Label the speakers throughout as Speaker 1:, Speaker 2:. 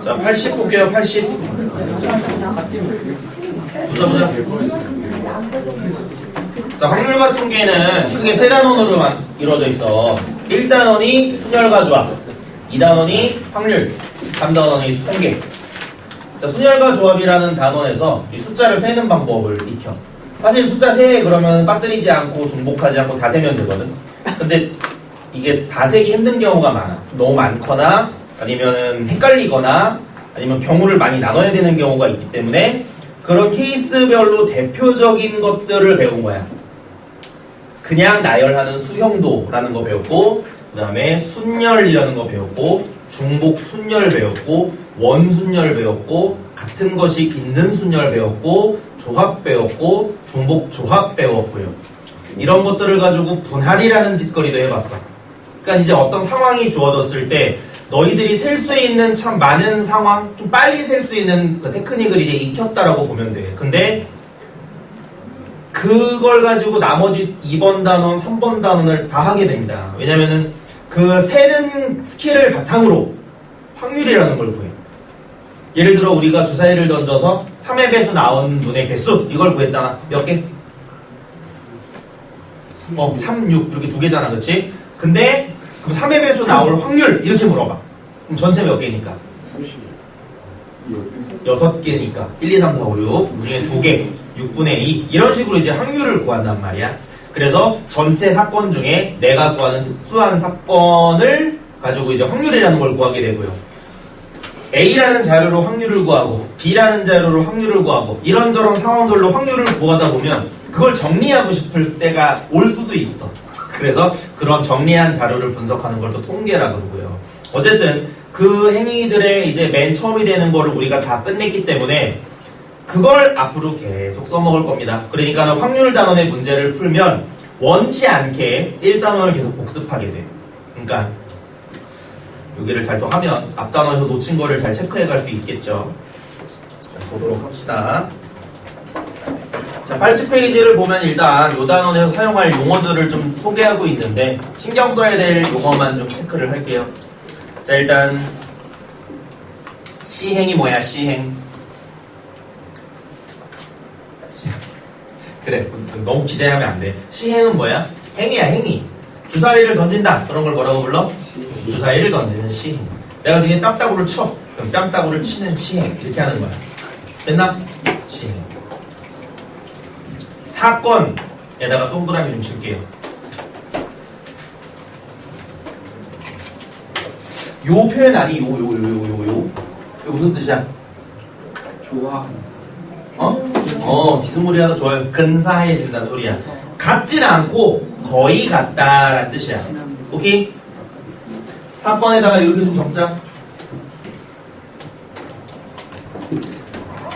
Speaker 1: 자, 80 볼게요. 80. 보자. 자, 확률 같은 게는 크게 세 단원으로 이루어져 있어. 1단원이 순열과 조합, 2단원이 확률, 3단원이 통계. 자, 순열과 조합이라는 단원에서 이 숫자를 세는 방법을 익혀. 사실 숫자 세 그러면 빠뜨리지 않고 중복하지 않고 다 세면 되거든. 근데 이게 다 세기 힘든 경우가 많아. 너무 많거나 아니면 헷갈리거나 아니면 경우를 많이 나눠야 되는 경우가 있기 때문에 그런 케이스별로 대표적인 것들을 배운 거야. 그냥 나열하는 수형도라는 거 배웠고, 그 다음에 순열이라는 거 배웠고, 중복 순열 배웠고, 원순열 배웠고, 같은 것이 있는 순열 배웠고, 조합 배웠고, 중복 조합 배웠고요. 이런 것들을 가지고 분할이라는 짓거리도 해봤어. 그러니까 이제 어떤 상황이 주어졌을 때 너희들이 셀 수 있는 참 많은 상황, 좀 빨리 셀 수 있는 그 테크닉을 이제 익혔다라고 보면 돼. 근데 그걸 가지고 나머지 2번 단원, 3번 단원을 다 하게 됩니다. 왜냐면은 그 세는 스킬을 바탕으로 확률이라는 걸 구해. 예를 들어 우리가 주사위를 던져서 3의 배수 나온 분의 개수 이걸 구했잖아. 몇 개? 3, 6 이렇게 두 개잖아. 그치? 근데 그럼 3의 배수 나올 확률 이렇게 물어봐. 그럼 전체 몇 개니까? 6개니까 1, 2, 3, 4, 5, 6 중에 2개 6분의 2 이런 식으로 이제 확률을 구한단 말이야. 그래서 전체 사건 중에 내가 구하는 특수한 사건을 가지고 이제 확률이라는 걸 구하게 되고요. A라는 자료로 확률을 구하고 B라는 자료로 확률을 구하고 이런저런 상황들로 확률을 구하다 보면 그걸 정리하고 싶을 때가 올 수도 있어. 그래서 그런 정리한 자료를 분석하는 걸 또 통계라고 그러고요. 어쨌든 그 행위들의 이제 맨 처음이 되는 거를 우리가 다 끝냈기 때문에 그걸 앞으로 계속 써먹을 겁니다. 그러니까 확률 단원의 문제를 풀면 원치 않게 1단원을 계속 복습하게 돼. 그러니까 여기를 잘 또 하면 앞 단원에서 놓친 거를 잘 체크해 갈 수 있겠죠. 자, 보도록 합시다. 자, 80페이지를 보면 일단 이 단원에서 사용할 용어들을 좀 소개하고 있는데 신경 써야 될 용어만 좀 체크를 할게요. 자, 일단 시행이 뭐야? 시행. 그래, 너무 기대하면 안 돼. 시행은 뭐야? 행위야, 행위. 주사위를 던진다. 그런 걸 뭐라고 불러? 주사위를 던지는 시행. 내가 등에 뺨따구를 쳐. 그럼 뺨따구를 치는 시행. 이렇게 하는 거야. 됐나? 시행. 사건에다가 동그라미 좀 칠게요. 요 표현 아니? 요 무슨 뜻이야?
Speaker 2: 좋아.
Speaker 1: 비스무리하다 좋아요. 근사해진다는 소리야. 같진 않고 거의 같다라는 뜻이야. 오케이? 사건에다가 이렇게 좀 적자.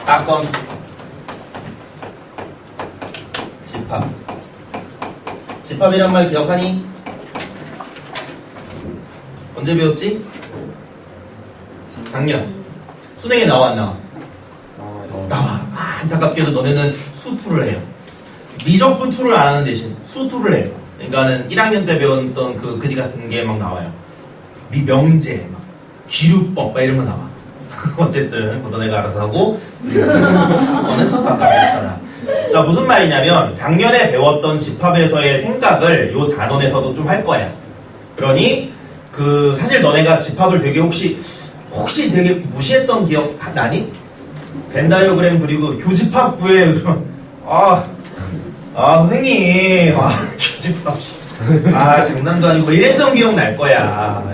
Speaker 1: 사건. 집합. 집합이란 말 기억하니? 언제 배웠지? 작년. 수능에 나와 안 나와? 나와. 안타깝게도 너네는 수투를 해요. 미적분 투를 안 하는 대신 수투를 해요. 그러니까는 1학년 때 배웠던 그 그지 같은 게 막 나와요. 명제, 막 기류법 막 이런 거 나와. 어쨌든 너네가 알아서 하고 너는 집합과 비슷하다. 자, 무슨 말이냐면 작년에 배웠던 집합에서의 생각을 요 단원에서도 좀 할 거야. 그러니 그 사실 너네가 집합을 되게 혹시 되게 무시했던 기억 나니? 벤 다이어그램 그리고 교집합 구해. 선생님 교집합 장난도 아니고 이랬던 기억 날 거야.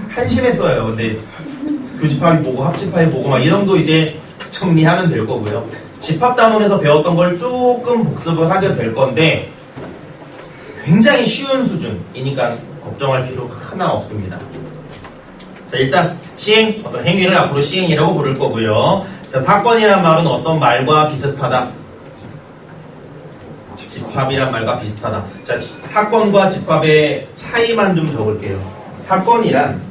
Speaker 1: 한심했어요. 근데 교집합이 보고 합집합이 보고 막 이 정도 이제 정리하면 될 거고요. 집합 단원에서 배웠던 걸 조금 복습을 하게 될 건데 굉장히 쉬운 수준이니까 걱정할 필요 하나 없습니다. 자, 일단 시행, 어떤 행위를 앞으로 시행이라고 부를 거고요. 자, 사건이란 말은 어떤 말과 비슷하다? 집합이란 말과 비슷하다. 자, 사건과 집합의 차이만 좀 적을게요. 사건이란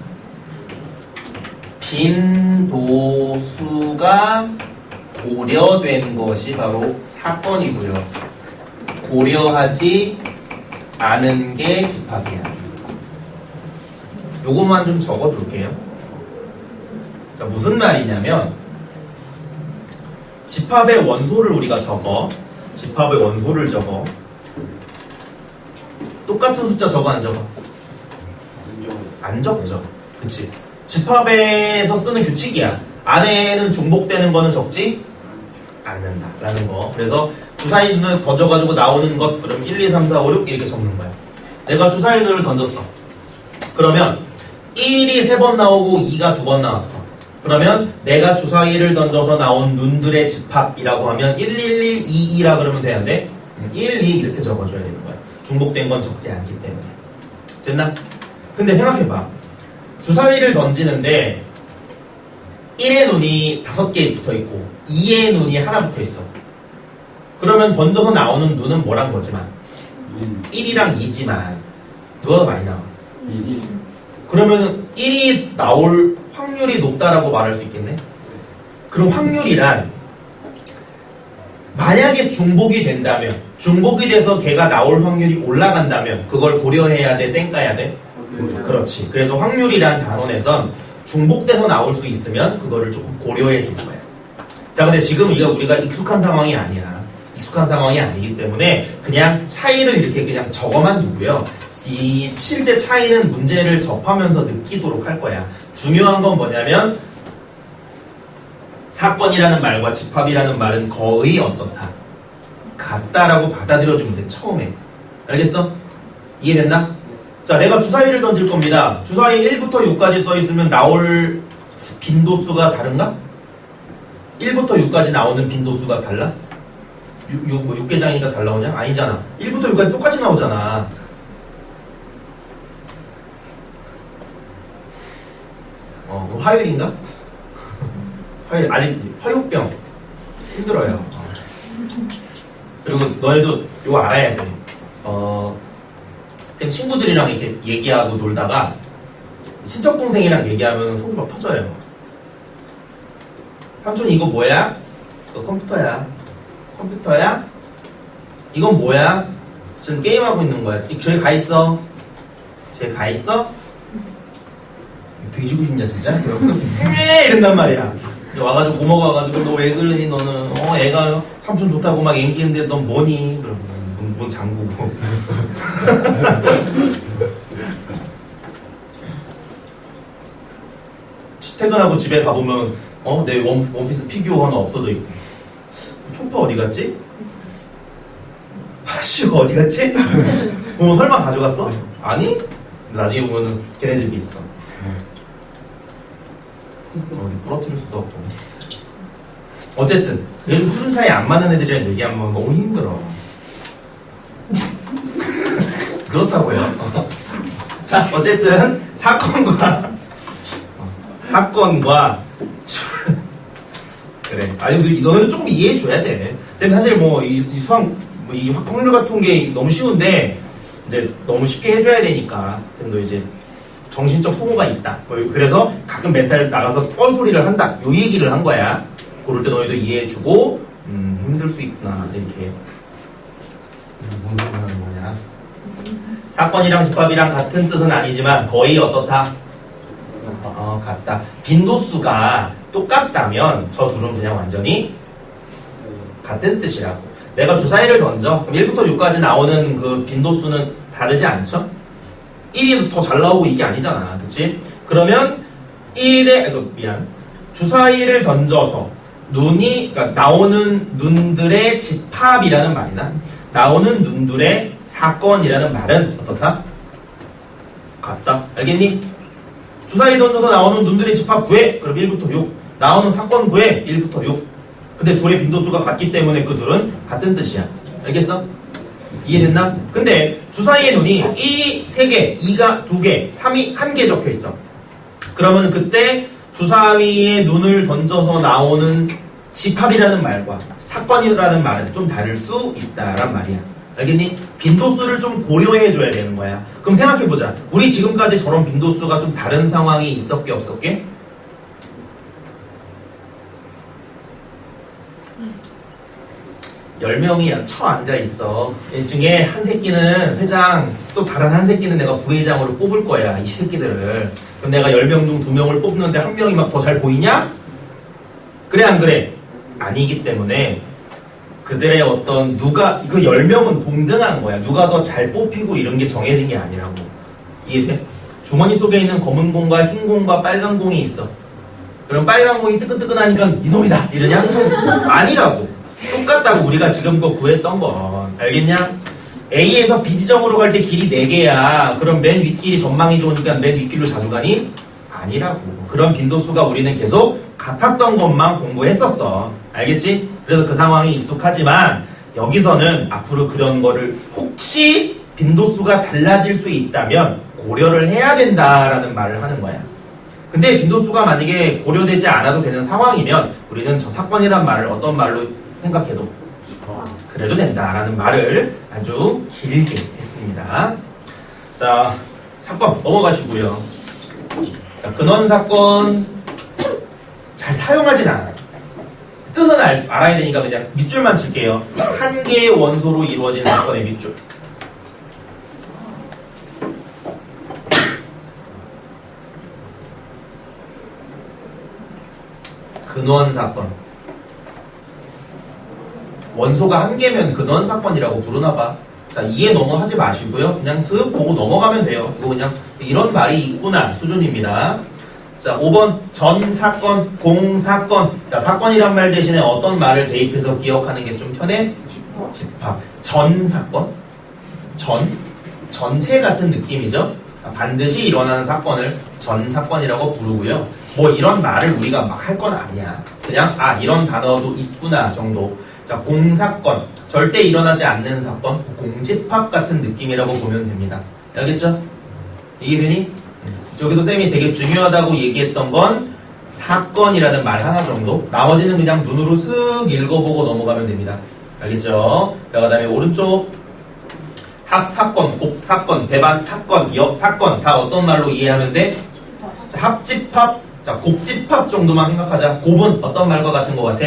Speaker 1: 빈도수가 고려된 것이 바로 사건이고요. 고려하지 않은 게 집합이야. 요것만 좀 적어둘게요. 자, 무슨 말이냐면 집합의 원소를 우리가 적어. 집합의 원소를 적어. 똑같은 숫자 적어 안 적어? 안 적죠. 그치? 집합에서 쓰는 규칙이야. 안에는 중복되는 거는 적지 않는다 라는 거. 그래서 주사위 눈을 던져가지고 나오는 것, 그럼 1, 2, 3, 4, 5, 6 이렇게 적는 거야. 내가 주사위 눈을 던졌어. 그러면 1이 3번 나오고 2가 2번 나왔어. 그러면 내가 주사위를 던져서 나온 눈들의 집합이라고 하면 1, 1, 1, 2, 2라 그러면 돼야 돼? 1, 2 이렇게 적어줘야 되는 거야. 중복된 건 적지 않기 때문에. 됐나? 근데 생각해봐. 주사위를 던지는데 1의 눈이 5개 붙어있고 2의 눈이 하나 붙어있어. 그러면 던져서 나오는 눈은 뭐란 거지만 1이랑 2지만 누가 더 많이 나와?
Speaker 2: 1이
Speaker 1: 그러면 1이 나올 확률이 높다라고 말할 수 있겠네? 그럼 확률이란 만약에 중복이 된다면, 중복이 돼서 걔가 나올 확률이 올라간다면 그걸 고려해야 돼? 쌩까야 돼? 그렇지. 그래서 확률이란 단원에선 중복돼서 나올 수 있으면 그거를 조금 고려해 줄 거야. 자, 근데 지금 이거 우리가 익숙한 상황이 아니야. 익숙한 상황이 아니기 때문에 그냥 차이를 이렇게 그냥 적어만 두고요. 이 실제 차이는 문제를 접하면서 느끼도록 할 거야. 중요한 건 뭐냐면 사건이라는 말과 집합이라는 말은 거의 어떻다? 같다라고 받아들여주면 돼. 처음에. 알겠어? 이해됐나? 자, 내가 주사위를 던질 겁니다. 주사위 1부터 6까지 써있으면 나올 빈도수가 다른가? 1부터 6까지 나오는 빈도수가 달라? 6개장이니까 잘 나오냐? 아니잖아. 1부터 6까지 똑같이 나오잖아. 화요일인가? 화요일, 아직 화요병. 힘들어요. 그리고 너희도 이거 알아야 돼. 쌤 친구들이랑 이렇게 얘기하고 놀다가 친척 동생이랑 얘기하면 속이 막 터져요. 삼촌 이거 뭐야? 이거 컴퓨터야. 컴퓨터야? 이건 뭐야? 지금 게임하고 있는 거야. 저기 가 있어. 저기 가 있어? 뒤지고 싶냐 진짜? 이런단 말이야. 와가지고 고모가 와가지고 너 왜 그러니 너는 애가 삼촌 좋다고 막 얘기했는데 넌 뭐니? 그러면 문 잠그고 퇴근하고 집에 가보면 내 원피스 피규어 하나 없어져 있고 초파 어디 갔지? 하슈 어디 갔지? 그럼 설마 가져갔어? 아니? 나중에 보면은 걔네 집에 있어. 부러뜨릴 수도 없고. 어쨌든 요즘 수준 차이 안 맞는 애들이랑 얘기하면 너무 힘들어. 그렇다고요. 자, 어쨌든 사건과 그래. 아니 너네도 조금 이해해 줘야 돼. 쌤 사실 이 수학 이 확률 같은 게 너무 쉬운데 이제 너무 쉽게 해줘야 되니까 쌤도 이제 정신적 소모가 있다. 그래서 가끔 멘탈 나가서 뻔소리를 한다. 요 얘기를 한 거야. 그럴 때 너희도 이해해주고 힘들 수 있구나 이렇게. 뭔 소리 하는 거냐? 사건이랑 집합이랑 같은 뜻은 아니지만 거의 어떻다? 같다. 빈도수가 똑같다면 저 둘은 그냥 완전히 같은 뜻이라고. 내가 주사위를 던져. 그럼 1부터 6까지 나오는 그 빈도수는 다르지 않죠? 1이 더 잘 나오고 이게 아니잖아. 그치? 그러면 주사위를 던져서 그러니까 나오는 눈들의 집합이라는 말이나 나오는 눈들의 사건이라는 말은 어떻다? 같다. 알겠니? 주사위 던져서 나오는 눈들의 집합 구해. 그럼 1부터 6. 나오는 사건 구해. 1부터 6. 근데 둘의 빈도수가 같기 때문에 그 둘은 같은 뜻이야. 알겠어? 이해됐나? 근데 주사위의 눈이 1이 3개, 2가 2개, 3이 1개 적혀있어. 그러면 그때 주사위의 눈을 던져서 나오는 집합이라는 말과 사건이라는 말은 좀 다를 수 있다란 말이야. 알겠니? 빈도수를 좀 고려해줘야 되는 거야. 그럼 생각해보자. 우리 지금까지 저런 빈도수가 좀 다른 상황이 있었게 없었게? 10명이 쳐 앉아 있어. 이 중에 한 새끼는 회장, 또 다른 한 새끼는 내가 부회장으로 뽑을 거야. 이 새끼들을. 그럼 내가 10명 중 2명을 뽑는데 한 명이 막 더 잘 보이냐? 그래 안 그래? 아니기 때문에 그들의 어떤 누가 그 10명은 동등한 거야. 누가 더 잘 뽑히고 이런 게 정해진 게 아니라고. 이해돼? 주머니 속에 있는 검은 공과 흰 공과 빨간 공이 있어. 그럼 빨간 공이 뜨끈뜨끈하니까 이놈이다 이러냐? 아니라고. 똑같다고 우리가 지금껏 구했던 건. 알겠냐? A에서 B 지점으로 갈 때 길이 4개야. 그럼 맨 윗길이 전망이 좋으니까 맨 윗길로 자주 가니? 아니라고. 그런 빈도수가 우리는 계속 같았던 것만 공부했었어. 알겠지? 그래서 그 상황이 익숙하지만 여기서는 앞으로 그런 거를 혹시 빈도수가 달라질 수 있다면 고려를 해야 된다라는 말을 하는 거야. 근데 빈도수가 만약에 고려되지 않아도 되는 상황이면 우리는 저 사건이란 말을 어떤 말로 생각해도 그래도 된다라는 말을 아주 길게 했습니다. 자, 사건 넘어가시고요. 자, 근원 사건 잘 사용하진 않아요. 뜻은 알아야 되니까 그냥 밑줄만 칠게요. 한 개의 원소로 이루어진 사건의 밑줄. 근원 사건. 원소가 한 개면 근원 사건이라고 부르나 봐. 자, 이해 너무 하지 마시고요. 그냥 쓱 보고 넘어가면 돼요. 이거 그냥 이런 말이 있구나 수준입니다. 자, 5번 전 사건, 공 사건. 자, 사건이란 말 대신에 어떤 말을 대입해서 기억하는 게 좀 편해? 집합. 전 사건? 전체 같은 느낌이죠. 자, 반드시 일어나는 사건을 전 사건이라고 부르고요. 뭐 이런 말을 우리가 막 할 건 아니야. 그냥 이런 단어도 있구나 정도. 자, 공사건. 절대 일어나지 않는 사건. 공집합 같은 느낌이라고 보면 됩니다. 알겠죠? 이해되니? 저기도 쌤이 되게 중요하다고 얘기했던 건 사건이라는 말 하나 정도. 나머지는 그냥 눈으로 쓱 읽어보고 넘어가면 됩니다. 알겠죠? 자, 그 다음에 오른쪽 합사건, 곱사건, 배반사건, 역사건 다 어떤 말로 이해하면 돼? 자, 합집합, 자, 곱집합 정도만 생각하자. 곱은 어떤 말과 같은 것 같아?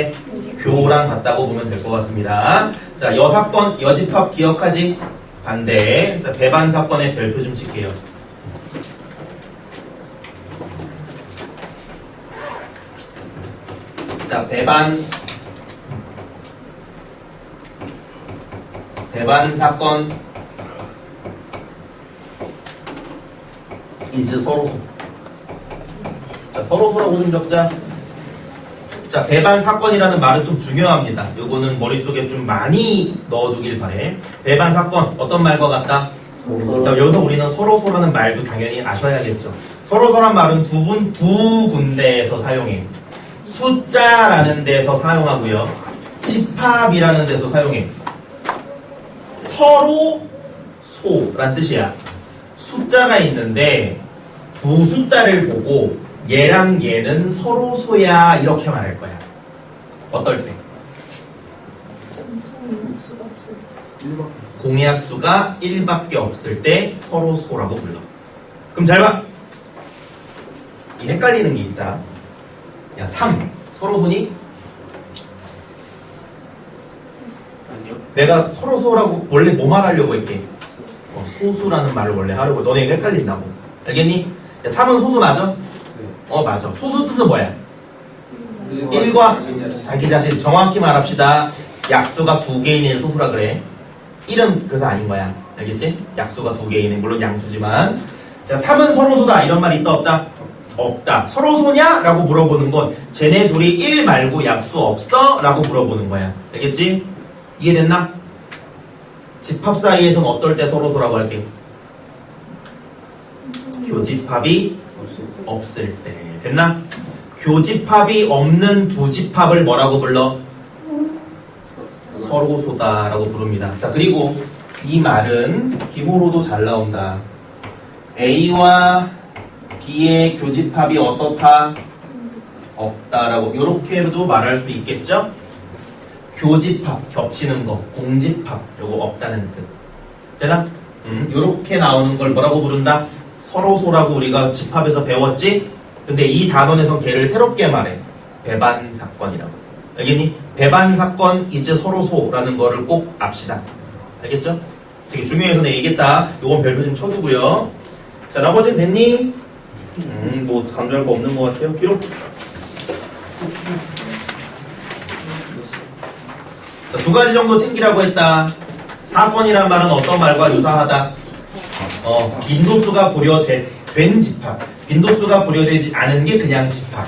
Speaker 1: 교랑 같다고 보면 될 것 같습니다. 자, 여사건, 여집합 기억하지? 반대. 자, 배반사건의 별표 좀 칠게요. 자, 배반 사건 is 서로소. 자, 서로소라고 좀 적자. 자, 배반 사건이라는 말은 좀 중요합니다. 요거는 머릿속에 좀 많이 넣어두길 바래. 배반 사건 어떤 말과 같다? 자, 여기서 우리는 서로소라는 말도 당연히 아셔야겠죠. 서로소란 말은 두 군데에서 사용해. 숫자라는 데서 사용하고요. 집합이라는 데서 사용해. 서로소란 뜻이야. 숫자가 있는데 두 숫자를 보고 얘랑 얘는 서로소야 이렇게 말할 거야. 어떨 때? 공약수가 1밖에 없을 때 서로소라고 불러. 그럼 잘 봐. 이 헷갈리는 게 있다. 야, 3. 서로소니?
Speaker 2: 아니요.
Speaker 1: 내가 서로소라고 원래 뭐 말하려고 했게? 소수라는 말을 원래 하려고. 너네 이거 헷갈린다고. 알겠니? 야, 3은 소수 맞아?
Speaker 2: 네.
Speaker 1: 맞아. 소수 뜻은 뭐야?
Speaker 2: 1과
Speaker 1: 1과 자기 자신. 정확히 말합시다. 약수가 2개 있는 소수라 그래. 1은 그래서 아닌 거야. 알겠지? 약수가 2개 있는, 물론 양수지만. 자, 3은 서로소다. 이런 말이 있다 없다? 없다. 서로소냐? 라고 물어보는 건 쟤네 둘이 1 말고 약수 없어? 라고 물어보는 거야. 알겠지? 이해됐나? 집합 사이에서는 어떨 때 서로소라고 할게? 교집합이 없을 때. 됐나? 교집합이 없는 두 집합을 뭐라고 불러? 서로소다라고 부릅니다. 자, 그리고 이 말은 기호로도 잘 나온다. A와 B의 교집합이 어떻다? 없다라고 이렇게도 말할 수 있겠죠? 교집합, 겹치는 거, 공집합, 요거 없다는 뜻. 되나? 요렇게 나오는 걸 뭐라고 부른다? 서로소라고 우리가 집합에서 배웠지? 근데 이 단원에서 걔를 새롭게 말해. 배반사건이라고. 알겠니? 배반 사건 이제 서로소라는 거를 꼭 압시다. 알겠죠? 되게 중요해서 내가 얘기했다. 요건 별표 좀 쳐두고요. 자, 나머지는 됐니? 뭐 강조할 거 없는 것 같아요. 기록. 자, 두 가지 정도 챙기라고 했다. 사건이란 말은 어떤 말과 유사하다? 빈도수가 고려된 집합. 빈도수가 고려되지 않은 게 그냥 집합.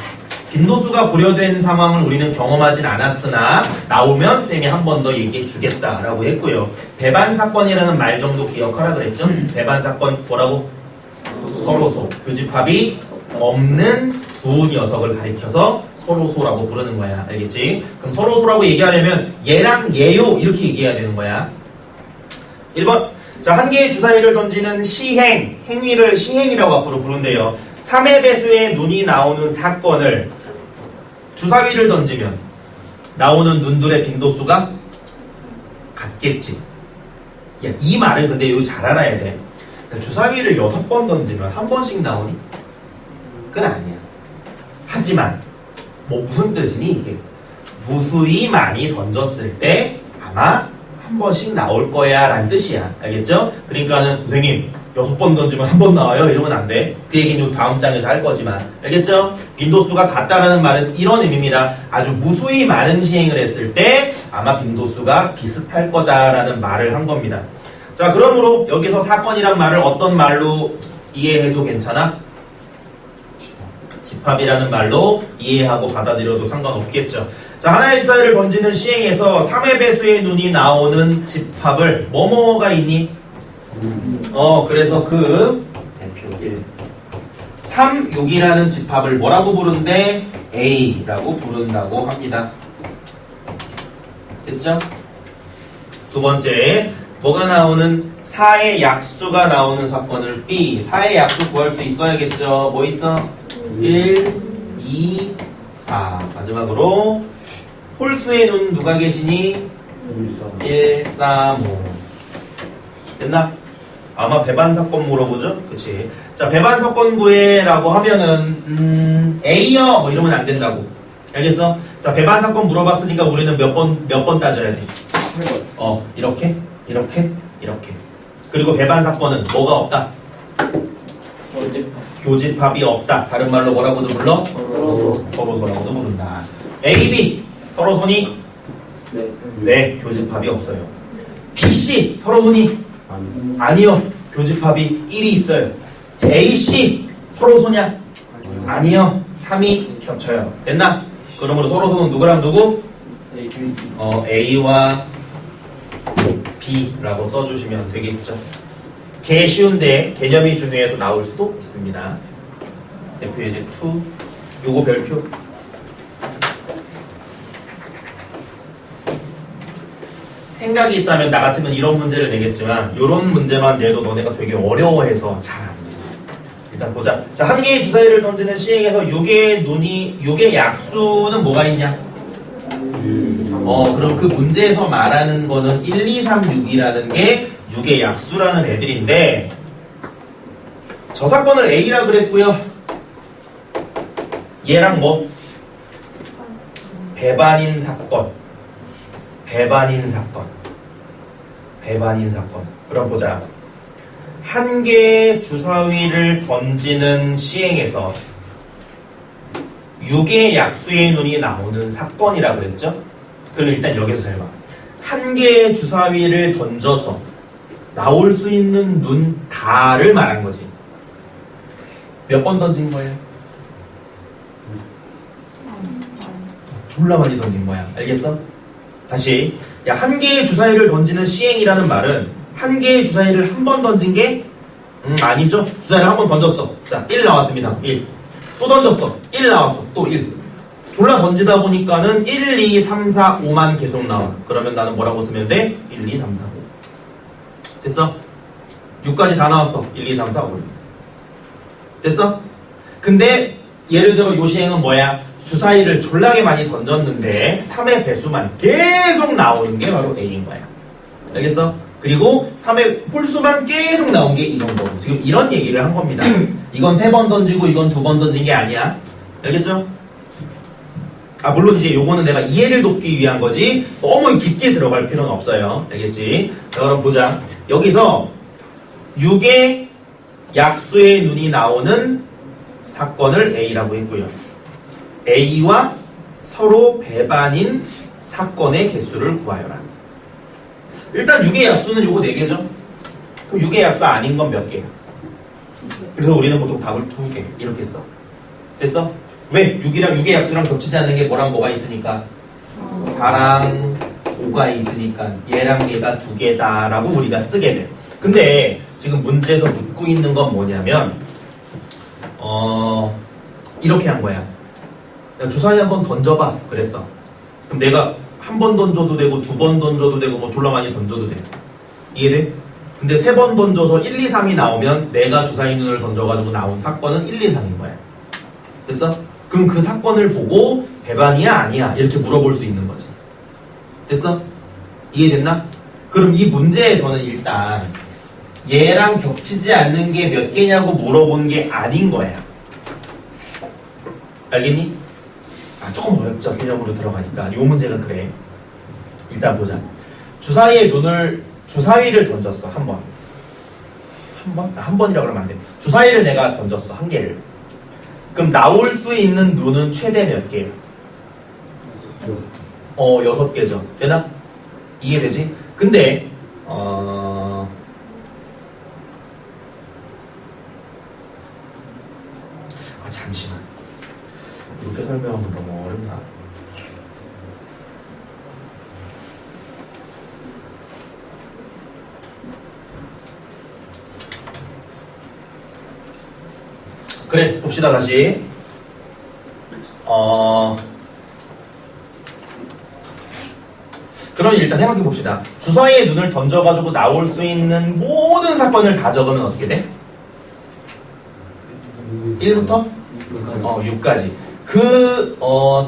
Speaker 1: 빈도수가 고려된 상황을 우리는 경험하진 않았으나 나오면 쌤이 한 번 더 얘기해 주겠다라고 했고요. 배반 사건이라는 말 정도 기억하라 그랬죠? 배반 사건 뭐라고? 서로소. 교집합이 없는 두 녀석을 가리켜서 서로소라고 부르는 거야. 알겠지? 그럼 서로소라고 얘기하려면 얘랑 얘요 이렇게 얘기해야 되는 거야. 1번. 자, 한 개의 주사위를 던지는 시행, 행위를 시행이라고 앞으로 부른대요. 3의 배수의 눈이 나오는 사건을 주사위를 던지면 나오는 눈들의 빈도수가 같겠지. 야, 이 말은 근데 이거 잘 알아야 돼. 주사위를 6번 던지면 한 번씩 나오니? 그건 아니야. 하지만 뭐 무슨 뜻이니 이게? 무수히 많이 던졌을 때 아마 한 번씩 나올 거야 라는 뜻이야. 알겠죠? 그러니까는 선생님 6번 던지면 한 번 나와요? 이러면 안 돼. 그 얘기는 요 다음 장에서 할 거지만. 알겠죠? 빈도수가 같다라는 말은 이런 의미입니다. 아주 무수히 많은 시행을 했을 때 아마 빈도수가 비슷할 거다라는 말을 한 겁니다. 자, 그러므로 여기서 사건이란 말을 어떤 말로 이해해도 괜찮아? 집합이라는 말로 이해하고 받아들여도 상관없겠죠. 자, 하나의 주사위를 던지는 시행에서 3의 배수의 눈이 나오는 집합을 뭐뭐가 있니? 그래서 그
Speaker 2: 대표 1.
Speaker 1: 3, 6이라는 집합을 뭐라고 부른대? A라고 부른다고 합니다. 됐죠? 두 번째, 뭐가 나오는 4의 약수가 나오는 사건을 B. 4의 약수 구할 수 있어야겠죠? 뭐 있어? 1, 2, 4. 마지막으로 홀수의 눈 누가 계시니? 1, 3, 5. 됐나? 아마 배반 사건 물어보죠? 그치? 자, 배반 사건 구해라고 하면은 A요 뭐 이러면 안 된다고. 알겠어? 자, 배반 사건 물어봤으니까 우리는 몇 번 따져야 돼? 이렇게, 이렇게, 이렇게. 그리고 배반 사건은 뭐가 없다? 교집합이 없다. 다른 말로 뭐라고도 불러? 서로소라고도 부른다. A, B 서로손이? 네, 교집합이 없어요. B, C 서로손이? 아니요, 교집합이 1이 있어요. A, C 서로소냐? 아니요, 3이 겹쳐요. 됐나? 그러므로 서로소는 누구랑 누구? A와 B라고 써주시면 되겠죠. 개 쉬운데 개념이 중요해서 나올 수도 있습니다. 대표 예제 2. 요거 별표. 생각이 있다면 나 같으면 이런 문제를 내겠지만 이런 문제만 내도 너네가 되게 어려워해서 잘 안 돼. 일단 보자. 자, 한 개의 주사위를 던지는 시행에서 6의 약수는 뭐가 있냐? 그럼 그 문제에서 말하는 거는 1, 2, 3, 6이라는 게 6의 약수라는 애들인데 저 사건을 A라 그랬고요. 얘랑 뭐? 배반인 사건. 배반인 사건. 배반인 사건. 그럼 보자. 한 개의 주사위를 던지는 시행에서 6의 약수의 눈이 나오는 사건이라 그랬죠? 그럼 일단 여기서 잘 봐. 한 개의 주사위를 던져서 나올 수 있는 눈 다를 말한 거지. 몇 번 던진 거예요? 졸라 많이 던진 거야. 알겠어? 다시. 야, 한 개의 주사위를 던지는 시행이라는 말은 한 개의 주사위를 한 번 던진 게 아니죠. 주사위를 한 번 던졌어. 자, 1 나왔습니다. 1. 또 던졌어. 1 나왔어. 또 1. 졸라 던지다 보니까는 1, 2, 3, 4, 5만 계속 나와. 그러면 나는 뭐라고 쓰면 돼? 1, 2, 3, 4, 5. 됐어? 6까지 다 나왔어. 1, 2, 3, 4, 5. 됐어? 근데 예를 들어 요 시행은 뭐야? 주사위를 졸라게 많이 던졌는데 3의 배수만 계속 나오는 게 바로 A인 거야. 알겠어? 그리고 3의 홀수만 계속 나온 게 이런 거고. 지금 이런 얘기를 한 겁니다. 이건 3번 던지고 이건 2번 던진 게 아니야. 알겠죠? 물론 이제 요거는 내가 이해를 돕기 위한 거지 너무 깊게 들어갈 필요는 없어요. 알겠지? 자, 그럼 보자. 여기서 6의 약수의 눈이 나오는 사건을 A라고 했고요. A와 서로 배반인 사건의 개수를 구하여라. 일단 6의 약수는 요거 4개죠? 그럼 6의 약수 아닌 건 몇 개야? 그래서 우리는 보통 답을 2개 이렇게 써. 됐어? 왜? 6이랑 6의 약수랑 겹치지 않는 게 뭐랑 뭐가 있으니까? 4랑 5가 있으니까 얘랑 얘가 2개다 라고 우리가 쓰게 돼. 근데 지금 문제에서 묻고 있는 건 뭐냐면 이렇게 한 거야. 주사위 한번 던져봐 그랬어. 그럼 내가 한 번 던져도 되고 2번 던져도 되고 뭐 졸라 많이 던져도 돼. 이해돼? 근데 3번 던져서 1, 2, 3이 나오면 내가 주사위 눈을 던져가지고 나온 사건은 1, 2, 3인 거야. 됐어? 그럼 그 사건을 보고 배반이야 아니야 이렇게 물어볼 수 있는 거지. 됐어? 이해됐나? 그럼 이 문제에서는 일단 얘랑 겹치지 않는 게 몇 개냐고 물어본 게 아닌 거야. 알겠니? 조금 어렵죠. 개념으로 들어가니까. 요 문제가 그래. 일단 보자. 주사위를 던졌어. 한 번. 한 번이라고 그러면 안 돼. 주사위를 내가 던졌어. 한 개를. 그럼 나올 수 있는 눈은 최대 몇 개예요? 6개죠. 되나? 이해되지? 근데 잠시만. 이렇게 설명하면 너무 어렵나? 그래, 봅시다, 다시. 그럼 일단 생각해 봅시다. 주사위에 눈을 던져가지고 나올 수 있는 모든 사건을 다 적으면 어떻게 돼? 1부터? 6까지.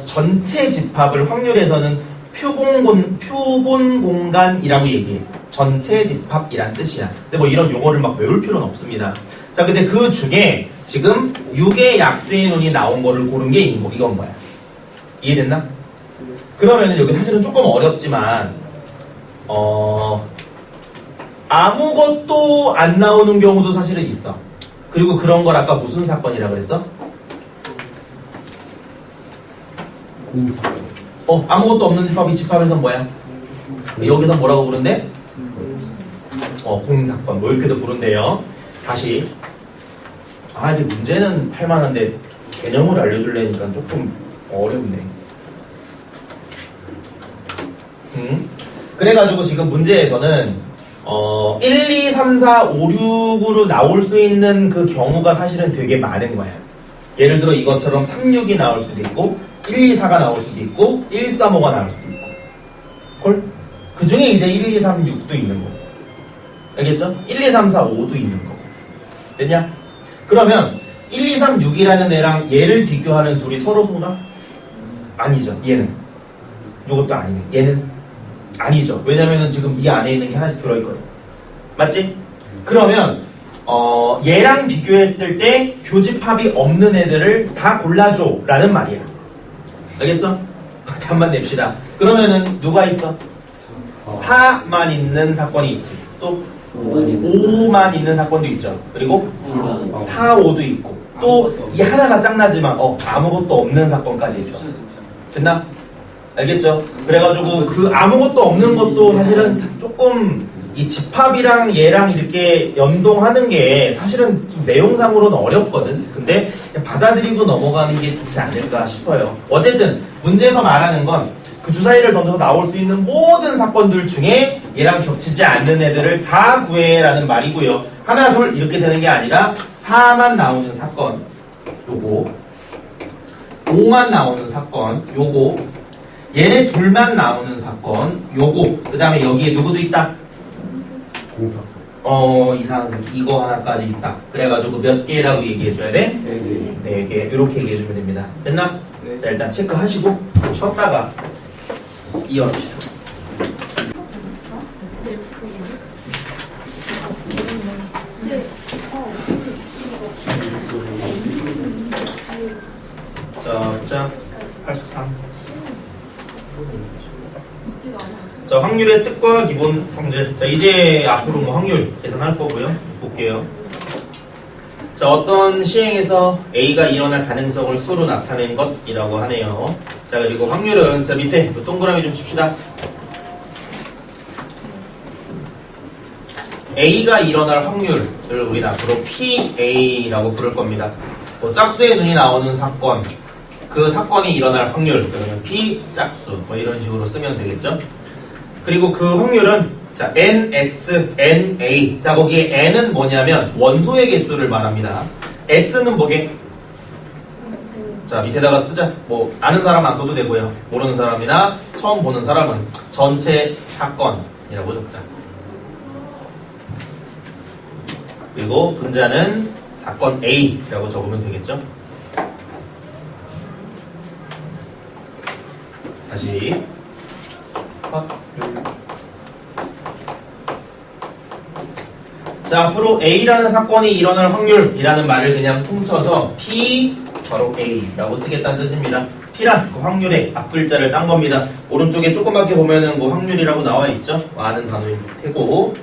Speaker 1: 전체 집합을 확률에서는 표본 공간이라고 얘기해. 전체 집합이란 뜻이야. 근데 뭐 이런 용어를 막 외울 필요는 없습니다. 자, 근데 그 중에 지금 6의 약수의 눈이 나온 거를 고른 게 이건 거야. 이해됐나? 그러면은 여기 사실은 조금 어렵지만, 아무것도 안 나오는 경우도 사실은 있어. 그리고 그런 걸 아까 무슨 사건이라고 그랬어? 아무것도 없는 집합이 집합에서 뭐야? 여기서 뭐라고 부른대? 공사건. 뭐 이렇게도 부른대요. 다시. 이게 문제는 할만한데 개념을 알려주려니까 조금 어렵네. 그래가지고 지금 문제에서는 1, 2, 3, 4, 5, 6으로 나올 수 있는 그 경우가 사실은 되게 많은 거야. 예를 들어 이것처럼 3, 6이 나올 수도 있고 1, 2, 4가 나올 수도 있고 1, 3, 5가 나올 수도 있고 그 중에 이제 1, 2, 3, 6도 있는 거고. 알겠죠? 1, 2, 3, 4, 5도 있는 거고. 됐냐? 그러면 1, 2, 3, 6이라는 애랑 얘를 비교하는 둘이 서로 손가? 아니죠. 얘는. 요것도 아니네. 얘는 아니죠. 왜냐면은 지금 이 안에 있는 게 하나씩 들어있거든. 맞지? 그러면 얘랑 비교했을 때 교집합이 없는 애들을 다 골라줘 라는 말이야. 알겠어? 답만 냅시다. 그러면은 누가 있어? 4만 있는 사건이 있지. 또 5만 있는 사건도 있죠. 그리고 4, 5도 있고 또 이 하나가 짱나지만 아무것도 없는 사건까지 있어. 됐나? 알겠죠? 그래가지고 그 아무것도 없는 것도 사실은 조금 이 집합이랑 얘랑 이렇게 연동하는 게 사실은 좀 내용상으로는 어렵거든. 근데 받아들이고 넘어가는 게 좋지 않을까 싶어요. 어쨌든 문제에서 말하는 건 그 주사위를 던져서 나올 수 있는 모든 사건들 중에 얘랑 겹치지 않는 애들을 다 구해라는 말이고요. 하나, 둘 이렇게 되는 게 아니라 4만 나오는 사건 요거, 5만 나오는 사건 요거, 얘네 둘만 나오는 사건 요거, 그 다음에 여기에 누구도 있다? 이상한 이거 하나까지 있다. 그래가지고 몇 개라고 얘기해줘야 돼? 4개. 이렇게 얘기해주면 됩니다. 됐나?
Speaker 2: 네.
Speaker 1: 자, 일단 체크하시고 쉬었다가 이어갑시다. 자, 보자. 83.
Speaker 3: 있지도 않아요.
Speaker 1: 자, 확률의 뜻과 기본 성질. 자, 이제 앞으로 뭐 확률 계산할 거고요. 볼게요. 자, 어떤 시행에서 A가 일어날 가능성을 수로 나타낸 것이라고 하네요. 자, 그리고 확률은 자 밑에 동그라미 좀 칩시다. A가 일어날 확률을 우리는 앞으로 PA라고 부를 겁니다. 뭐 짝수의 눈이 나오는 사건, 그 사건이 일어날 확률, 그러면 P 짝수, 뭐 이런 식으로 쓰면 되겠죠. 그리고 그 확률은 자 NS, NA. 자 거기에 N은 뭐냐면 원소의 개수를 말합니다. S는 뭐게? 자 밑에다가 쓰자. 뭐 아는 사람 안 써도 되고요. 모르는 사람이나 처음 보는 사람은 전체 사건이라고 적자. 그리고 분자는 사건 A라고 적으면 되겠죠. 다시 자 앞으로 A라는 사건이 일어날 확률이라는 말을 그냥 퉁쳐서 P 바로 A라고 쓰겠다는 뜻입니다. P란 그 확률의 앞글자를 딴 겁니다. 오른쪽에 조그맣게 보면은 그 확률이라고 나와 있죠. 아는 단어일 테고.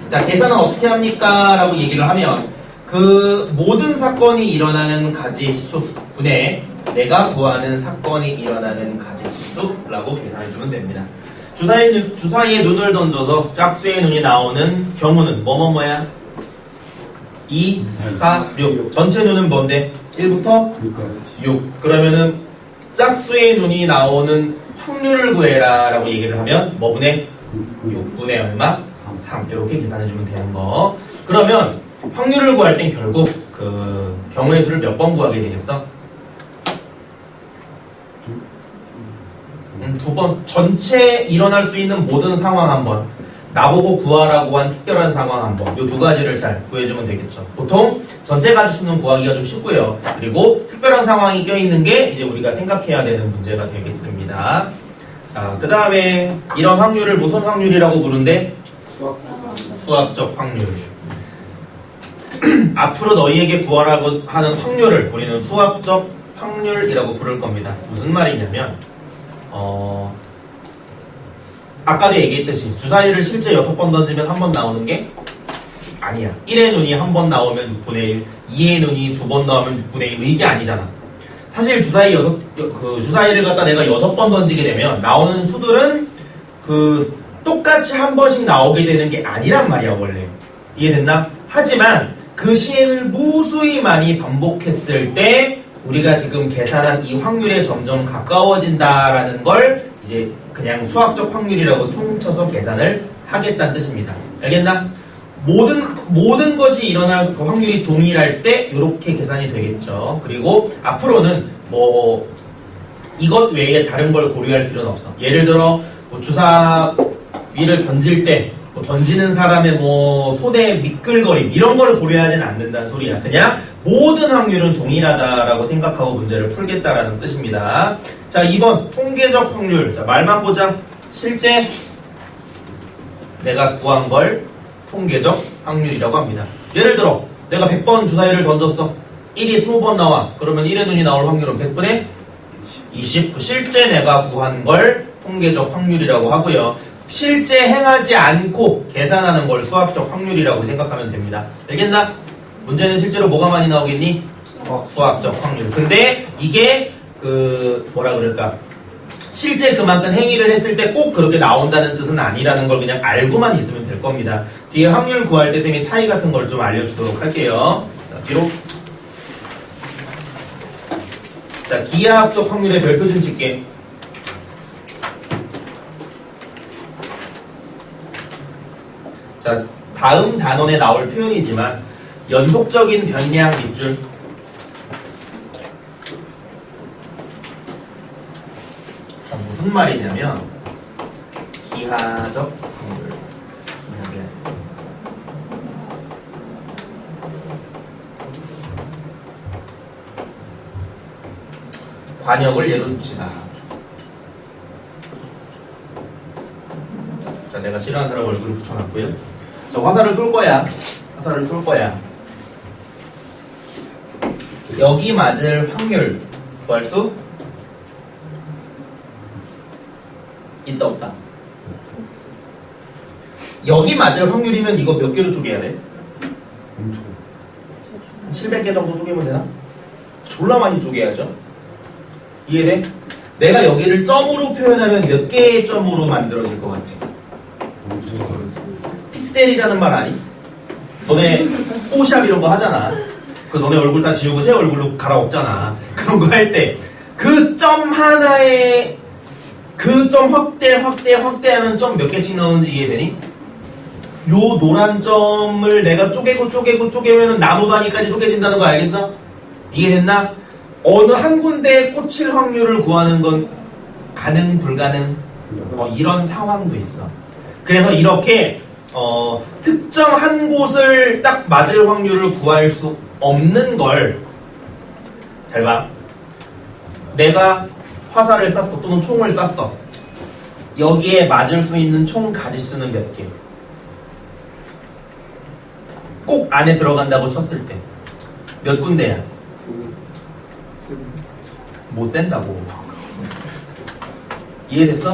Speaker 1: 자 계산은 어떻게 합니까? 라고 얘기를 하면 그 모든 사건이 일어나는 가지수 분의 내가 구하는 사건이 일어나는 가지수라고 계산해주면 됩니다. 주사위에 눈을 던져서 짝수의 눈이 나오는 경우는 뭐야? 2, 4, 6. 전체 눈은 뭔데? 1부터 6. 그러면은 짝수의 눈이 나오는 확률을 구해라 라고 얘기를 하면 뭐분의? 6분의 얼마? 3. 이렇게 계산해주면 되는 거. 그러면 확률을 구할 땐 결국 그 경우의 수를 몇 번 구하게 되겠어? 2번. 전체 일어날 수 있는 모든 상황 한 번, 나보고 구하라고 한 특별한 상황 한 번, 이 두 가지를 잘 구해주면 되겠죠. 보통 전체 가지수는 구하기가 좀 쉽고요. 그리고 특별한 상황이 껴있는 게 이제 우리가 생각해야 되는 문제가 되겠습니다. 자, 그 다음에 이런 확률을 무슨 확률이라고 부른대? 수학적 확률. 앞으로 너희에게 구하라고 하는 확률을 우리는 수학적 확률이라고 부를 겁니다. 무슨 말이냐면 아까도 얘기했듯이 주사위를 실제 6번 던지면 한 번 나오는 게 아니야. 1의 눈이 한 번 나오면 6분의 1, 2의 눈이 2번 나오면 6분의 1, 이게 아니잖아. 사실 주사위를 갖다 내가 6번 던지게 되면 나오는 수들은 똑같이 한 번씩 나오게 되는 게 아니란 말이야, 원래. 이해됐나? 하지만 그 시행을 무수히 많이 반복했을 때 우리가 지금 계산한 이 확률에 점점 가까워진다라는 걸 이제 그냥 수학적 확률이라고 퉁쳐서 계산을 하겠다는 뜻입니다. 알겠나? 모든 것이 일어날 그 확률이 동일할 때 이렇게 계산이 되겠죠. 그리고 앞으로는 뭐 이것 외에 다른 걸 고려할 필요는 없어. 예를 들어 뭐 주사위를 던질 때 뭐 던지는 사람의 뭐 손의 미끌거림 이런 걸 고려하지는 않는다는 소리야. 그냥 모든 확률은 동일하다라고 생각하고 문제를 풀겠다라는 뜻입니다. 자, 2번 통계적 확률. 자, 말만 보자. 실제 내가 구한 걸 통계적 확률이라고 합니다. 예를 들어 내가 100번 주사위를 던졌어. 1이 20번 나와. 그러면 1의 눈이 나올 확률은 100분의 20. 실제 내가 구한 걸 통계적 확률이라고 하고요. 실제 행하지 않고 계산하는 걸 수학적 확률이라고 생각하면 됩니다. 알겠나? 문제는 실제로 뭐가 많이 나오겠니? 수학적 확률. 근데 이게 뭐라 그럴까? 실제 그만큼 행위를 했을 때 꼭 그렇게 나온다는 뜻은 아니라는 걸 그냥 알고만 있으면 될 겁니다. 뒤에 확률 구할 때 때문에 차이 같은 걸 좀 알려주도록 할게요. 자, 뒤로. 자, 기하학적 확률의 별표 좀 칠게. 자, 다음 단원에 나올 표현이지만 연속적인 변량 밑줄. 자, 무슨 말이냐면 기하적 확률. 관역을 예로 둡시다. 자, 내가 싫어하는 사람 얼굴을 붙여놨고요. 자, 화살을 쏠 거야. 화살을 쏠 거야. 여기 맞을 확률 구할 수? 있다 없다? 여기 맞을 확률이면 이거 몇 개로 쪼개야 돼?
Speaker 2: 엄청.
Speaker 1: 한 700개 정도 쪼개면 되나? 졸라 많이 쪼개야죠. 이해돼? 내가 여기를 점으로 표현하면 몇 개의 점으로 만들어질 것 같아?
Speaker 2: 엄청.
Speaker 1: 픽셀이라는 말 아니? 너네 포샵 이런 거 하잖아. 그 너네 얼굴 다 지우고 새 얼굴로 갈아엎잖아. 그런 거 할 때 그 점 하나에 그 점 확대하면 점 몇 개씩 나오는지 이해되니? 요 노란 점을 내가 쪼개면은 나무 단위까지 쪼개진다는 거 알겠어? 이해됐나? 어느 한 군데에 꽂힐 확률을 구하는 건 가능 불가능? 이런 상황도 있어. 그래서 이렇게 특정 한 곳을 딱 맞을 확률을 구할 수 없는 걸 잘 봐. 내가 화살을 쐈어 또는 총을 쐈어. 여기에 맞을 수 있는 총 가지수는 몇 개? 꼭 안에 들어간다고 쳤을 때 몇 군데야? 못 센다고. 이해됐어?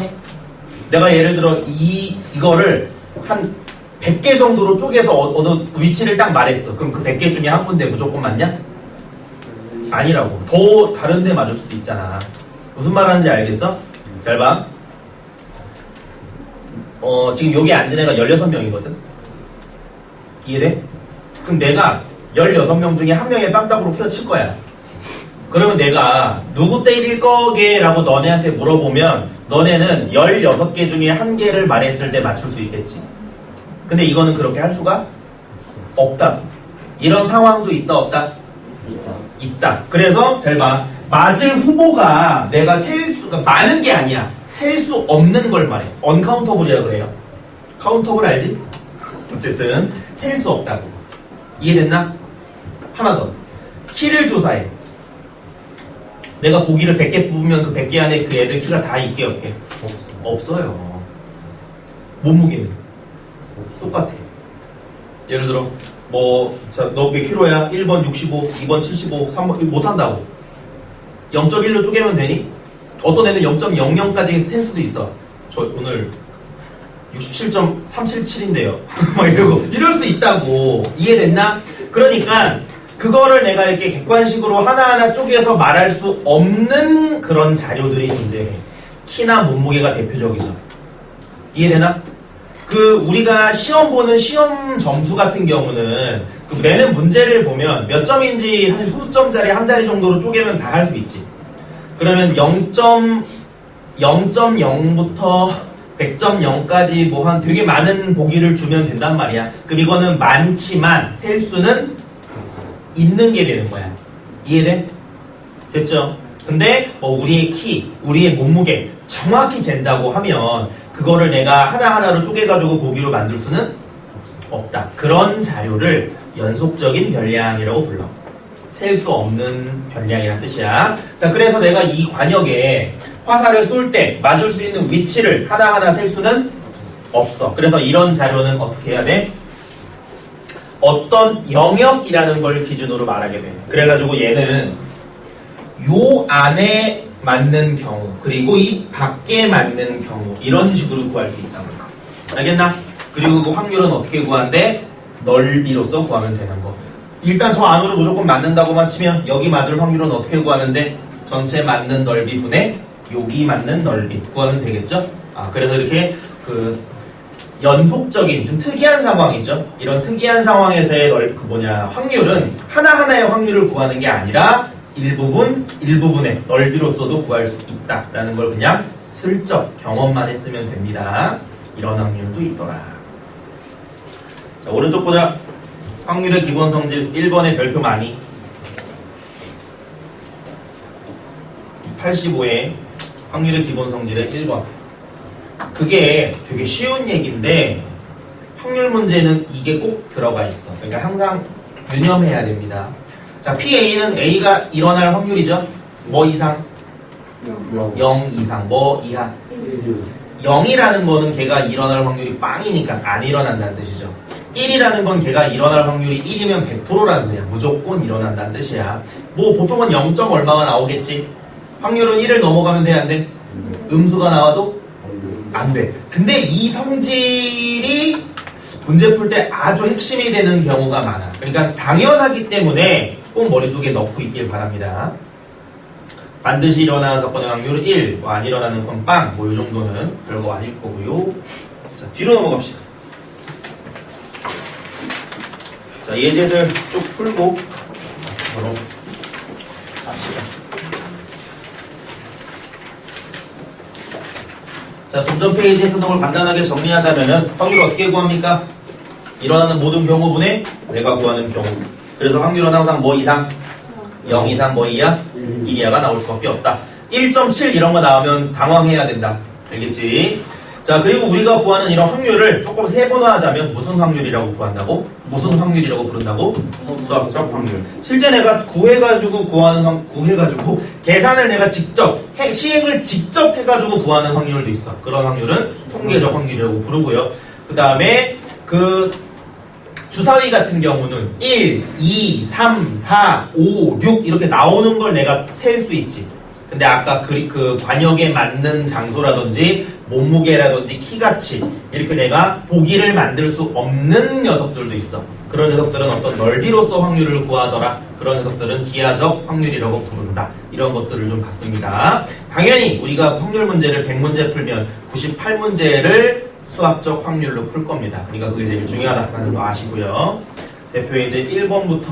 Speaker 1: 내가 예를 들어 이거를 한 100개 정도로 쪼개서 어느 위치를 딱 말했어. 그럼 그 100개 중에 한 군데 무조건 맞냐? 아니라고. 더 다른 데 맞을 수도 있잖아. 무슨 말 하는지 알겠어? 잘 봐. 지금 여기 앉은 애가 16명이거든? 이해돼? 그럼 내가 16명 중에 한 명의 뺨따구로 후려칠 거야. 그러면 내가 누구 때릴 거게? 라고 너네한테 물어보면 너네는 16개 중에 한 개를 말했을 때 맞출 수 있겠지. 근데 이거는 그렇게 할 수가 없다. 이런 상황도 있다 없다? 있다. 그래서 잘 봐. 맞을 후보가 내가 셀 수가 많은 게 아니야. 셀 수 없는 걸 말해. 언카운터블이라 그래요. 카운터블 알지? 어쨌든 셀 수 없다고. 이해됐나? 하나 더. 키를 조사해. 내가 보기를 100개 뽑으면 그 100개 안에 그 애들 키가 다 있게 없게? 없어요. 몸무게는 똑같아. 예를 들어 너 몇 킬로야? 1번 65, 2번 75, 3번 못한다고. 0.1로 쪼개면 되니? 어떤 애는 0.00까지 셀 수도 있어. 저 오늘 67.377인데요. 막 이럴 수 있다고. 이해됐나? 그러니까 그거를 내가 이렇게 객관식으로 하나하나 쪼개서 말할 수 없는 그런 자료들이 존재해. 키나 몸무게가 대표적이죠. 이해되나? 우리가 시험 보는 시험 점수 같은 경우는 내는 문제를 보면 몇 점인지 사실 소수점짜리 한 자리 정도로 쪼개면 다 할 수 있지. 그러면 0.0부터 100.0까지 뭐 한 되게 많은 보기를 주면 된단 말이야. 그럼 이거는 많지만 셀 수는 있는 게 되는 거야. 이해돼? 됐죠? 근데 우리의 키, 우리의 몸무게 정확히 잰다고 하면 그거를 내가 하나하나로 쪼개가지고 보기로 만들 수는 없다. 그런 자료를 연속적인 변량이라고 불러. 셀 수 없는 변량이라는 뜻이야. 자, 그래서 내가 이 관역에 화살을 쏠 때 맞을 수 있는 위치를 하나하나 셀 수는 없어. 그래서 이런 자료는 어떻게 해야 돼? 어떤 영역이라는 걸 기준으로 말하게 돼. 그래가지고 얘는 요 안에 맞는 경우 그리고 이 밖에 맞는 경우 이런 식으로 구할 수 있다는 거. 알겠나? 그리고 그 확률은 어떻게 구한대? 넓이로서 구하면 되는 거. 일단 저 안으로 무조건 맞는다고만 치면 여기 맞을 확률은 어떻게 구하는데? 전체 맞는 넓이 분의 여기 맞는 넓이 구하면 되겠죠? 그래서 이렇게 연속적인 좀 특이한 상황이죠. 이런 특이한 상황에서의 확률은 하나하나의 확률을 구하는 게 아니라 일부분의 넓이로서도 구할 수 있다라는 걸 그냥 슬쩍 경험만 했으면 됩니다. 이런 확률도 있더라. 자, 오른쪽 보자. 확률의 기본 성질 1번의 별표 많이 85의 확률의 기본 성질의 1번. 그게 되게 쉬운 얘기인데 확률 문제는 이게 꼭 들어가 있어. 그러니까 항상 유념해야 됩니다. 자, PA는 A가 일어날 확률이죠. 뭐 이상? 0 이상. 뭐 이하? 0이라는 거는 걔가 일어날 확률이 빵이니까 안 일어난다는 뜻이죠. 1이라는 건 걔가 일어날 확률이 1이면 100%라는 거야. 무조건 일어난다는 뜻이야. 뭐 보통은 0. 얼마가 나오겠지. 확률은 1을 넘어가면 돼, 안 돼? 음수가 나와도 안 돼. 근데 이 성질이 문제 풀 때 아주 핵심이 되는 경우가 많아. 그러니까 당연하기 때문에 꼭 머릿속에 넣고 있길 바랍니다. 반드시 일어나는 사건의 확률은 1, 뭐 안 일어나는 건 빵, 뭐 이 정도는 별거 아닐 거고요. 자, 뒤로 넘어갑시다. 자, 예제들 쭉 풀고 바로 갑시다. 자, 중점 페이지에 뜨는 걸 간단하게 정리하자면은 확률 어떻게 구합니까? 일어나는 모든 경우분의 내가 구하는 경우. 그래서 확률은 항상 뭐 이상? 0 이상 뭐 이하? 1 이하가 나올 수밖에 없다. 1.7 이런 거 나오면 당황해야 된다. 알겠지? 자, 그리고 우리가 구하는 이런 확률을 조금 세분화하자면 무슨 확률이라고 구한다고? 무슨 확률이라고 부른다고? 수학적 확률. 실제 내가 구해가지고 계산을 내가 직접 시행을 직접 해가지고 구하는 확률도 있어. 그런 확률은 통계적 확률이라고 부르고요. 그 다음에 그 주사위 같은 경우는 1, 2, 3, 4, 5, 6 이렇게 나오는 걸 내가 셀 수 있지. 근데 아까 그 관역에 맞는 장소라든지 몸무게라든지 키같이 이렇게 내가 보기를 만들 수 없는 녀석들도 있어. 그런 녀석들은 어떤 넓이로서 확률을 구하더라. 그런 녀석들은 기하적 확률이라고 부른다. 이런 것들을 좀 봤습니다. 당연히 우리가 확률 문제를 100문제 풀면 98문제를 수학적 확률로 풀 겁니다. 그러니까 그게 제일 중요하다는 거 아시고요. 대표 예제 1번부터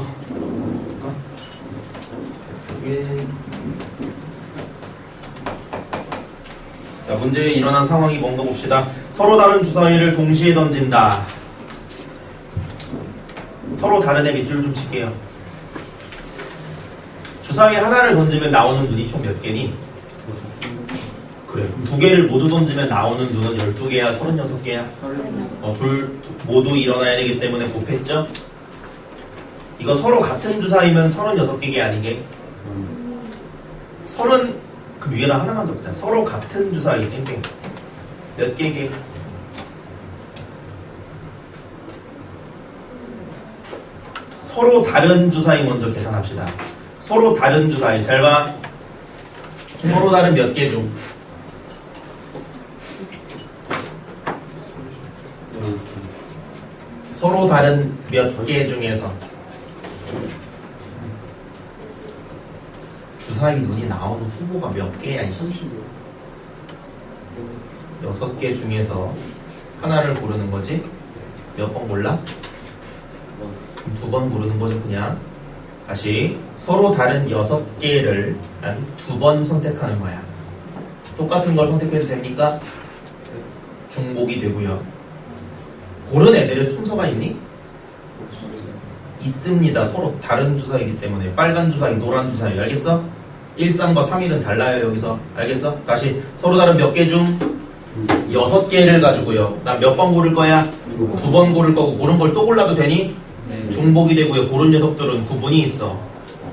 Speaker 1: 자, 문제에 일어난 상황이 뭔가 봅시다. 서로 다른 주사위를 동시에 던진다. 서로 다른 애 밑줄 좀 칠게요. 주사위 하나를 던지면 나오는 눈이 총 몇 개니? 그래. 그럼 두 개를 모두 던지면 나오는 눈은 12개야? 36개야? 모두 일어나야 되기 때문에 곱했죠? 이거 서로 같은 주사위면 36개게 아니게? 30, 그 위에다 하나만 적자. 서로 같은 주사위 땡땡. 몇 개게? 서로 다른 주사위 먼저 계산합시다. 서로 다른 주사위. 잘 봐. 서로 다른 몇 개 중? 서로 다른 몇 개 중에서 주사위 눈이 나오는 후보가 몇 개야? 6개 중에서 하나를 고르는 거지? 몇 번 골라? 2번 고르는 거죠, 그냥. 다시 서로 다른 6개를 한 2번 선택하는 거야. 똑같은 걸 선택해도 됩니까? 중복이 되고요. 고른 애들의 순서가 있니? 있습니다. 서로 다른 주사위이기 때문에. 빨간 주사위, 노란 주사위. 알겠어? 1, 3과 3일은 달라요, 여기서. 알겠어? 다시 서로 다른 몇 개 중? 6개를 가지고요. 난 몇 번 고를 거야? 2번 고를 거고. 고른 걸 또 골라도 되니? 중복이 되고요. 고른 녀석들은 구분이 있어.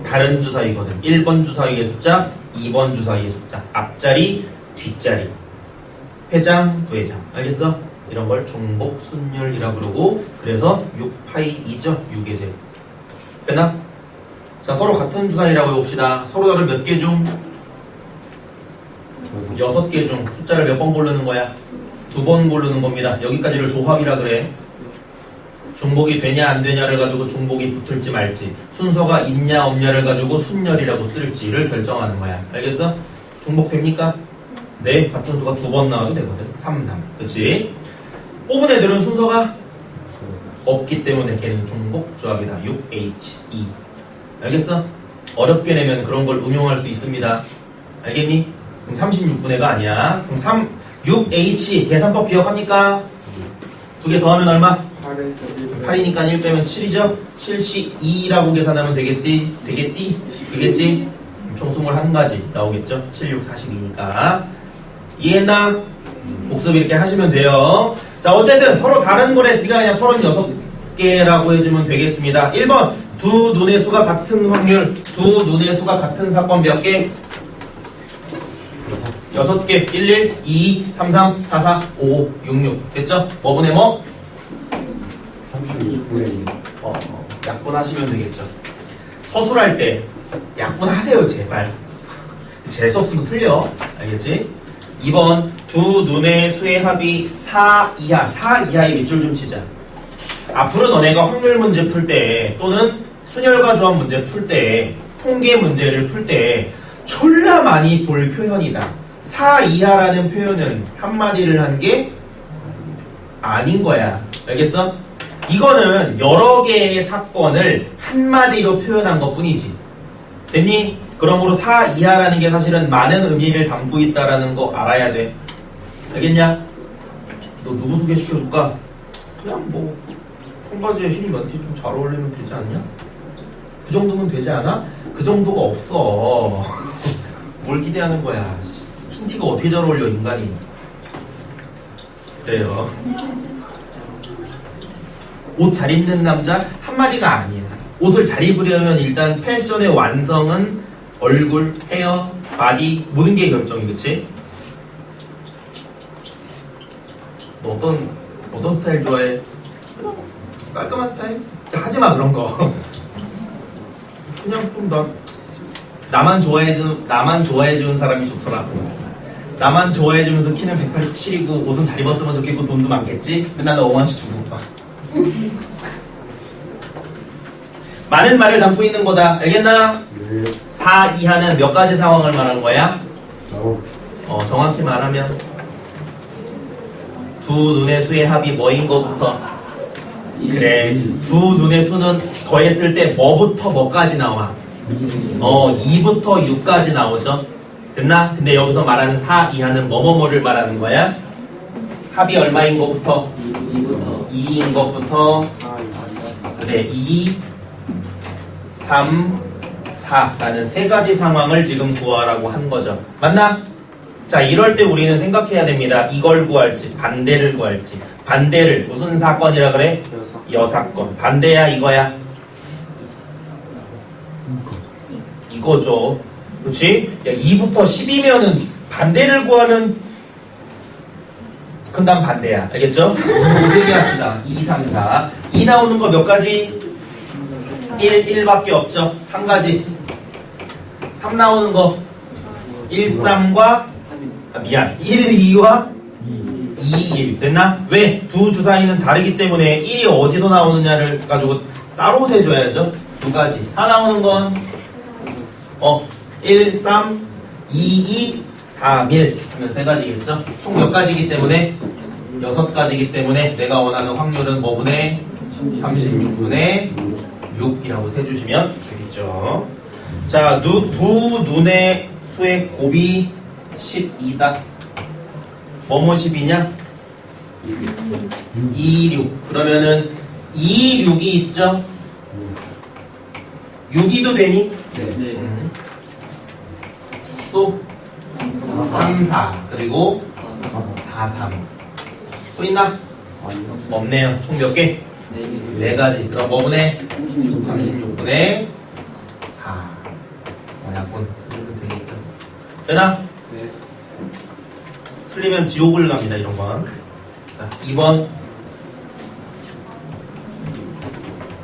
Speaker 1: 다른 주사위거든. 1번 주사위의 숫자, 2번 주사위의 숫자. 앞자리, 뒷자리. 회장, 부회장. 알겠어? 이런 걸 중복 순열이라고 그러고, 그래서 6파이2죠. 6의 제. 됐나? 자, 서로 같은 주사위라고 해봅시다. 서로 다른 몇 개 중? 6개 중 숫자를 몇 번 고르는 거야? 2번 고르는 겁니다. 여기까지를 조합이라 그래. 중복이 되냐 안 되냐를 가지고 중복이 붙을지 말지, 순서가 있냐 없냐를 가지고 순열이라고 쓸지를 결정하는 거야. 알겠어? 중복 됩니까? 네, 같은 수가 2번 나와도 되거든. 3, 3. 그치? 뽑은 애들은 순서가 없기 때문에 걔는 중복 조합이다. 6H2. 알겠어? 어렵게 내면 그런 걸 응용할 수 있습니다. 알겠니? 그럼 36분의가 아니야. 그럼 6H 계산법 기억합니까? 2개 더하면 얼마? 8이니까 1 빼면 7이죠? 7C2라고 계산하면 되겠지? 되겠지? 총 21가지 나오겠죠? 7, 6, 42니까. 이해했나? 복습 이렇게 하시면 돼요. 자, 어쨌든 서로 다른 거래 C가 그냥 36개라고 해주면 되겠습니다. 1번, 두 눈의 수가 같은 확률, 두 눈의 수가 같은 사건 몇 개? 6개. 11, 2, 3, 3, 4, 4, 5, 6, 6. 됐죠? 뭐분의 뭐?
Speaker 2: 36분의 2.
Speaker 1: 약분하시면 되겠죠. 서술할 때 약분하세요, 제발. 재수 없으면 틀려. 알겠지? 2번 두 눈의 수의 합이 4 이하. 4 이하의 밑줄 좀 치자. 앞으로 너네가 확률 문제 풀 때 또는 순열과 조합 문제 풀 때 통계 문제를 풀 때 졸라 많이 볼 표현이다. 4 이하라는 표현은 한마디를 한 게 아닌 거야. 알겠어? 이거는 여러 개의 사건을 한마디로 표현한 것 뿐이지. 됐니? 그러므로 4 이하라는 게 사실은 많은 의미를 담고 있다라는 거 알아야 돼. 알겠냐? 너 누구 소개시켜줄까? 그냥 뭐 청바지에 흰 면티 좀 잘 어울리면 되지 않냐? 그 정도면 되지 않아? 그 정도가 없어. 뭘 기대하는 거야? 흰 티가 어떻게 잘 어울려 인간이. 그래요. 옷 잘 입는 남자 한마디가 아니야. 옷을 잘 입으려면 일단 패션의 완성은 얼굴, 헤어, 바디 모든 게 결정이. 그치? 너 어떤 스타일 좋아해? 깔끔한 스타일? 하지마 그런 거. 그냥 좀 나만 좋아해주는 사람이 좋더라. 나만 좋아해주면서 키는 187이고 옷은 잘 입었으면 좋겠고 돈도 많겠지? 맨날 나 5만원씩 주고 많은 말을 담고 있는 거다. 알겠나?
Speaker 2: 네.
Speaker 1: 4 이하는 몇 가지 상황을 말하는 거야? 정확히 말하면 두 눈의 수의 합이 뭐인 거부터. 그래, 두 눈의 수는 더했을 때 뭐부터 뭐까지 나와? 2부터 6까지 나오죠. 됐나? 근데 여기서 말하는 4 이하는 뭐뭐뭐를 말하는 거야? 합이 얼마인 것부터? 2인 것부터. 그래, 2, 3, 4라는 세 가지 상황을 지금 구하라고 한 거죠. 맞나? 자, 이럴 때 우리는 생각해야 됩니다. 이걸 구할지 반대를 구할지. 반대를 무슨 사건이라 그래? 여사건. 반대야 이거야? 이거죠. 그렇지? 야, 2부터 10이면은 반대를 구하면 그다음 반대야. 알겠죠? 얘기합시다. 2, 3, 4. 2 나오는 거 몇 가지? 1밖에 없죠. 한 가지. 3 나오는 거 1, 3과 1, 2와 2, 1. 됐나? 왜? 두 주사위는 다르기 때문에 1이 어디서 나오느냐를 가지고 따로 세줘야죠. 두 가지. 4 나오는 건 1, 3, 2, 2, 3, 1 하면 세 가지겠죠? 총 몇 가지이기 때문에 6가지이기 때문에 내가 원하는 확률은 뭐분의 36분의 6이라고 세주시면 되겠죠. 자, 두 눈의 수의 곱이 12다. 뭐뭐 10이냐? 2, 6. 그러면은 2, 6이 있죠? 6이도 되니?
Speaker 3: 네.
Speaker 1: 또 3, 4 그리고 4, 3 또 있나? 없네요. 총 몇 개? 4가지. 그럼 뭐분의? 36분의 4 약분 이렇게 되겠죠. 되나?
Speaker 3: 네.
Speaker 1: 틀리면 지옥을 갑니다. 이런 건. 자, 2번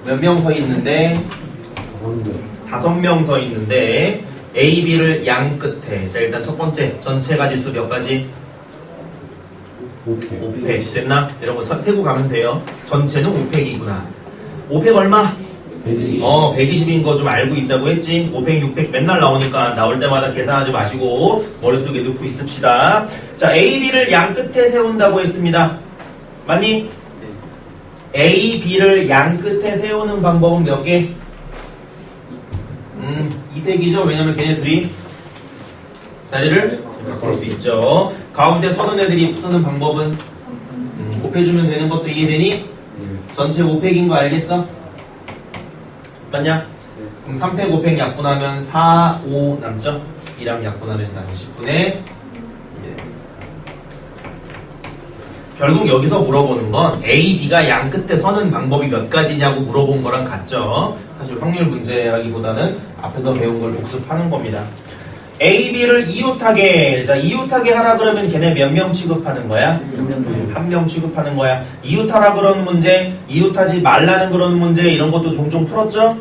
Speaker 1: 몇 명 서 있는데 5명 서 있는데 A, B를 양 끝에. 자, 일단 첫 번째 전체 가지수 몇 가지? 5팩. 됐나? 이런 거 세고 가면 돼요. 전체는 5팩이구나. 5팩 얼마? 120인 거 좀 알고 있자고 했지. 5팩, 6팩 맨날 나오니까 나올 때마다 계산하지 마시고 머릿속에 넣고 있읍시다. 자, A, B를 양 끝에 세운다고 했습니다. 맞니? A, B를 양 끝에 세우는 방법은 몇 개? 2팩이죠. 왜냐면 걔네들이 자리를 바꿀 수 있죠. 가운데 서는 애들이 쓰는 방법은 곱해주면 되는 것도 이해되니? 전체 5팩인 거 알겠어? 맞냐? 그럼 3팩 5팩 약분하면 4, 5 남죠? 2랑 약분하면 다시 10분의 결국 여기서 물어보는 건 A, B가 양 끝에 서는 방법이 몇 가지냐고 물어본 거랑 같죠. 사실 확률 문제라기보다는 앞에서 배운 걸 복습하는 겁니다. A, B를 이웃하게. 자, 이웃하게 하라 그러면 걔네 몇 명 취급하는 거야? 한 명 취급하는 거야. 이웃하라 그러는 문제, 이웃하지 말라는 그런 문제 이런 것도 종종 풀었죠?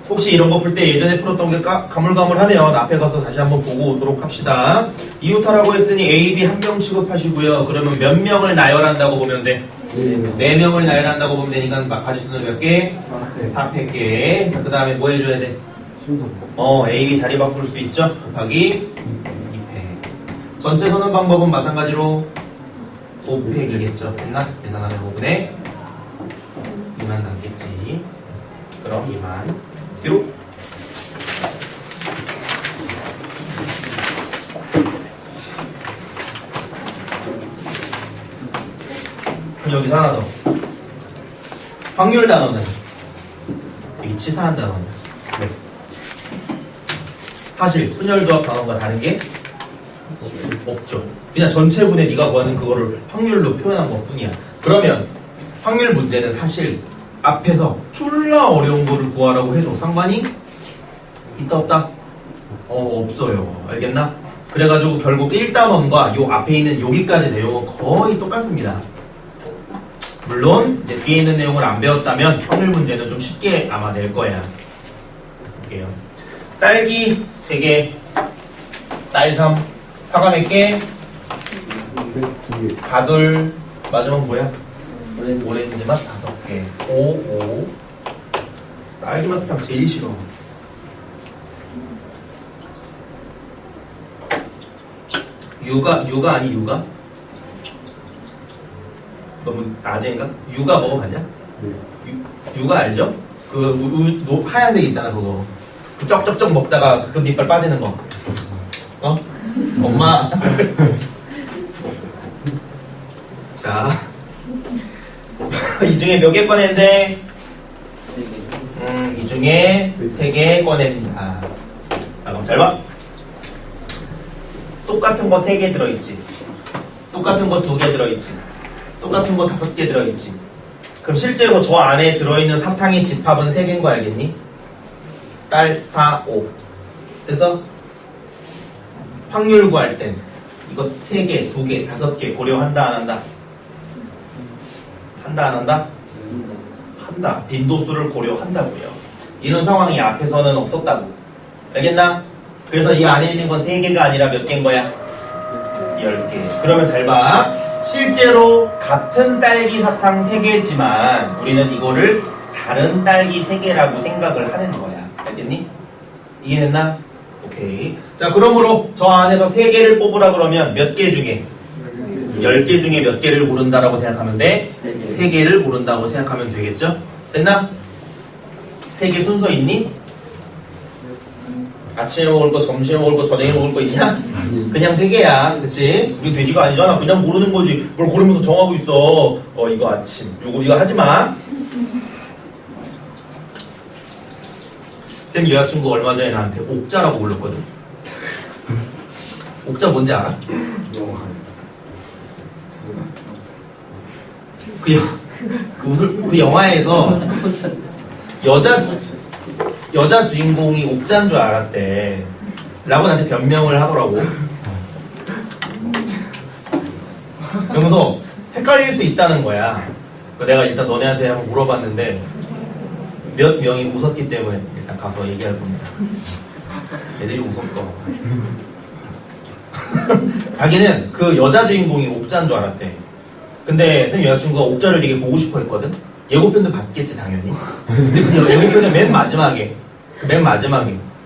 Speaker 1: 혹시 이런 거 풀 때 예전에 풀었던 게 가물가물하면 앞에 가서 다시 한번 보고 오도록 합시다. 이웃하라고 했으니 A, B 한 명 취급하시고요. 그러면 몇 명을 나열한다고 보면 돼? 4명을 나열한다고 보면 되니까 가지수는 몇 개? 4팩. 자, 그 다음에 뭐 해줘야 돼?
Speaker 2: 순서.
Speaker 1: A, B 자리 바꿀 수 있죠? 곱하기 2팩. 전체 선언 방법은 마찬가지로 5팩이겠죠. 됐나? 계산하면 5분의 2만 남겠지. 그럼 2만 뒤로. 그럼 여기서 하나 더. 확률 단어는 여기 치사한 단어입니다. 네. 사실 순열조합 단어가 다른 게 없죠. 그냥 전체분에 네가 구하는 그거를 확률로 표현한 것 뿐이야. 그러면 확률 문제는 사실 앞에서 졸라 어려운 거를 구하라고 해도 상관이 있다 없다? 없어요. 알겠나? 그래가지고 결국 1단원과 요 앞에 있는 여기까지 내용은 거의 똑같습니다. 물론 이제 뒤에 있는 내용을 안 배웠다면 확률 문제는 좀 쉽게 아마 낼 거야. 볼게요. 딸기 3개, 딸3, 사과 몇 개? 4둘, 마지막 뭐야? 오렌지 맛 5개. 5. 딸기 맛 사탕 제일 싫어. 유가 아니 유가? 너무 아재인가? 유가 먹어봤냐? 유가 알죠? 그 하얀색 있잖아 그거. 그 쩍쩍쩍 먹다가 그 이빨 빠지는 거. 엄마. 자, 이 중에 몇 개 꺼냈는데? 이 중에 3개 꺼냅니다. 자, 그럼 잘 봐. 똑같은 거 3개 들어있지. 똑같은 거 2개 들어있지. 똑같은 거 5개 들어있지. 그럼 실제로 저 안에 들어있는 사탕의 집합은 3개인 거 알겠니? 딸, 4, 5. 그래서 확률 구할 땐 이거 3개, 2개, 5개 고려한다 안 한다? 한다 안 한다? 한다. 빈도수를 고려한다고요. 이런 상황이 앞에서는 없었다고. 알겠나? 그래서 이 안에 있는 건 3개가 아니라 몇 개인 거야? 10개. 그러면 잘 봐. 실제로 같은 딸기 사탕 3개지만 우리는 이거를 다른 딸기 3개라고 생각을 하는 거야. 알겠니? 이해했나? 오케이. 자, 그러므로 저 안에서 3개를 뽑으라 그러면 몇 개 중에? 10개 중에 몇 개를 고른다라고 생각하면 돼? 3개를 고른다고 생각하면 되겠죠? 됐나? 3개 순서 있니? 아침에 먹을 거, 점심에 먹을 거, 저녁에 먹을 거 있냐? 그냥 3개야. 그치? 우리 돼지가 아니잖아. 그냥 고르는 거지. 뭘 고르면서 정하고 있어. 이거 아침. 이거 하지 마. 쌤 여자친구 얼마 전에 나한테 옥자라고 불렀거든. 옥자 뭔지 알아? 그 영화에서 여자 주인공이 옥자인 줄 알았대. 라고 나한테 변명을 하더라고. 그러면서 헷갈릴 수 있다는 거야. 내가 일단 너네한테 한번 물어봤는데 몇 명이 웃었기 때문에 일단 가서 얘기할 겁니다. 애들이 웃었어. 자기는 그 여자 주인공이 옥자인 줄 알았대. 근데 쌤 여자친구가 옥자를 되게 보고 싶어 했거든? 예고편도 봤겠지 당연히. 근데 그 예고편의 맨 마지막에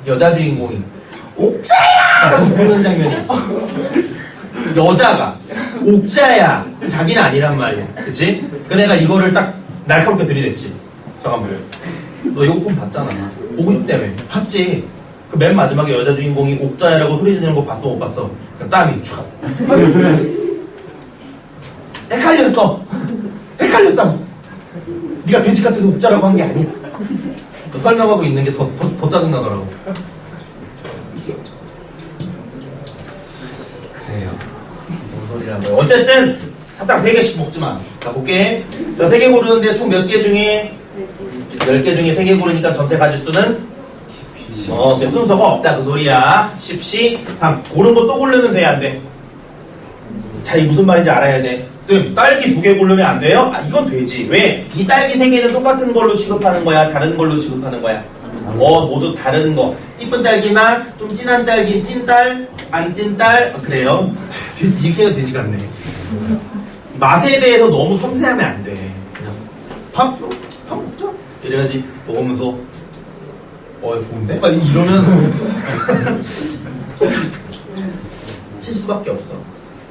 Speaker 1: 여자 주인공이 옥자야! 라고 부르는 장면이 있어. 여자가 옥자야! 자기는 아니란 말이야. 그치? 그 내가 이거를 딱 날카롭게 들이댔지. 잠깐만, 너 예고편 봤잖아. 보고 싶다며. 봤지? 그 맨 마지막에 여자 주인공이 옥자야라고 소리 지르는 거 봤어 못 봤어? 그 땀이 촥. 헷갈렸어. 헷갈렸다고. 네가 돼지 같아서 옥자라고 한 게 아니야. 설명하고 있는 게 더 짜증나더라고. 그래요. 뭔 소리라고요. 어쨌든 사탕 3개씩 먹지 마. 자, 볼게. 자, 3개 고르는데 총 몇 개 중에? 10개 중에 3개 고르니까 전체 가지수는? 그 순서가 없다 그 소리야. 10시 3. 고른 거 또 고르면 돼 안 돼? 자, 이 무슨 말인지 알아야 돼. 쌤, 딸기 2개 고르면 안 돼요? 이건 되지. 왜? 이 딸기 3개는 똑같은 걸로 취급하는 거야? 다른 걸로 취급하는 거야? 모두 다른 거. 이쁜 딸기 맛, 좀 진한 딸기, 찐딸, 안 찐딸. 그래요. 이렇게 해도 되지가 않네. 맛에 대해서 너무 섬세하면 안 돼. 그냥 밥 먹자. 이래야지 먹으면서 좋은데? 막 이러면 칠 수밖에 없어.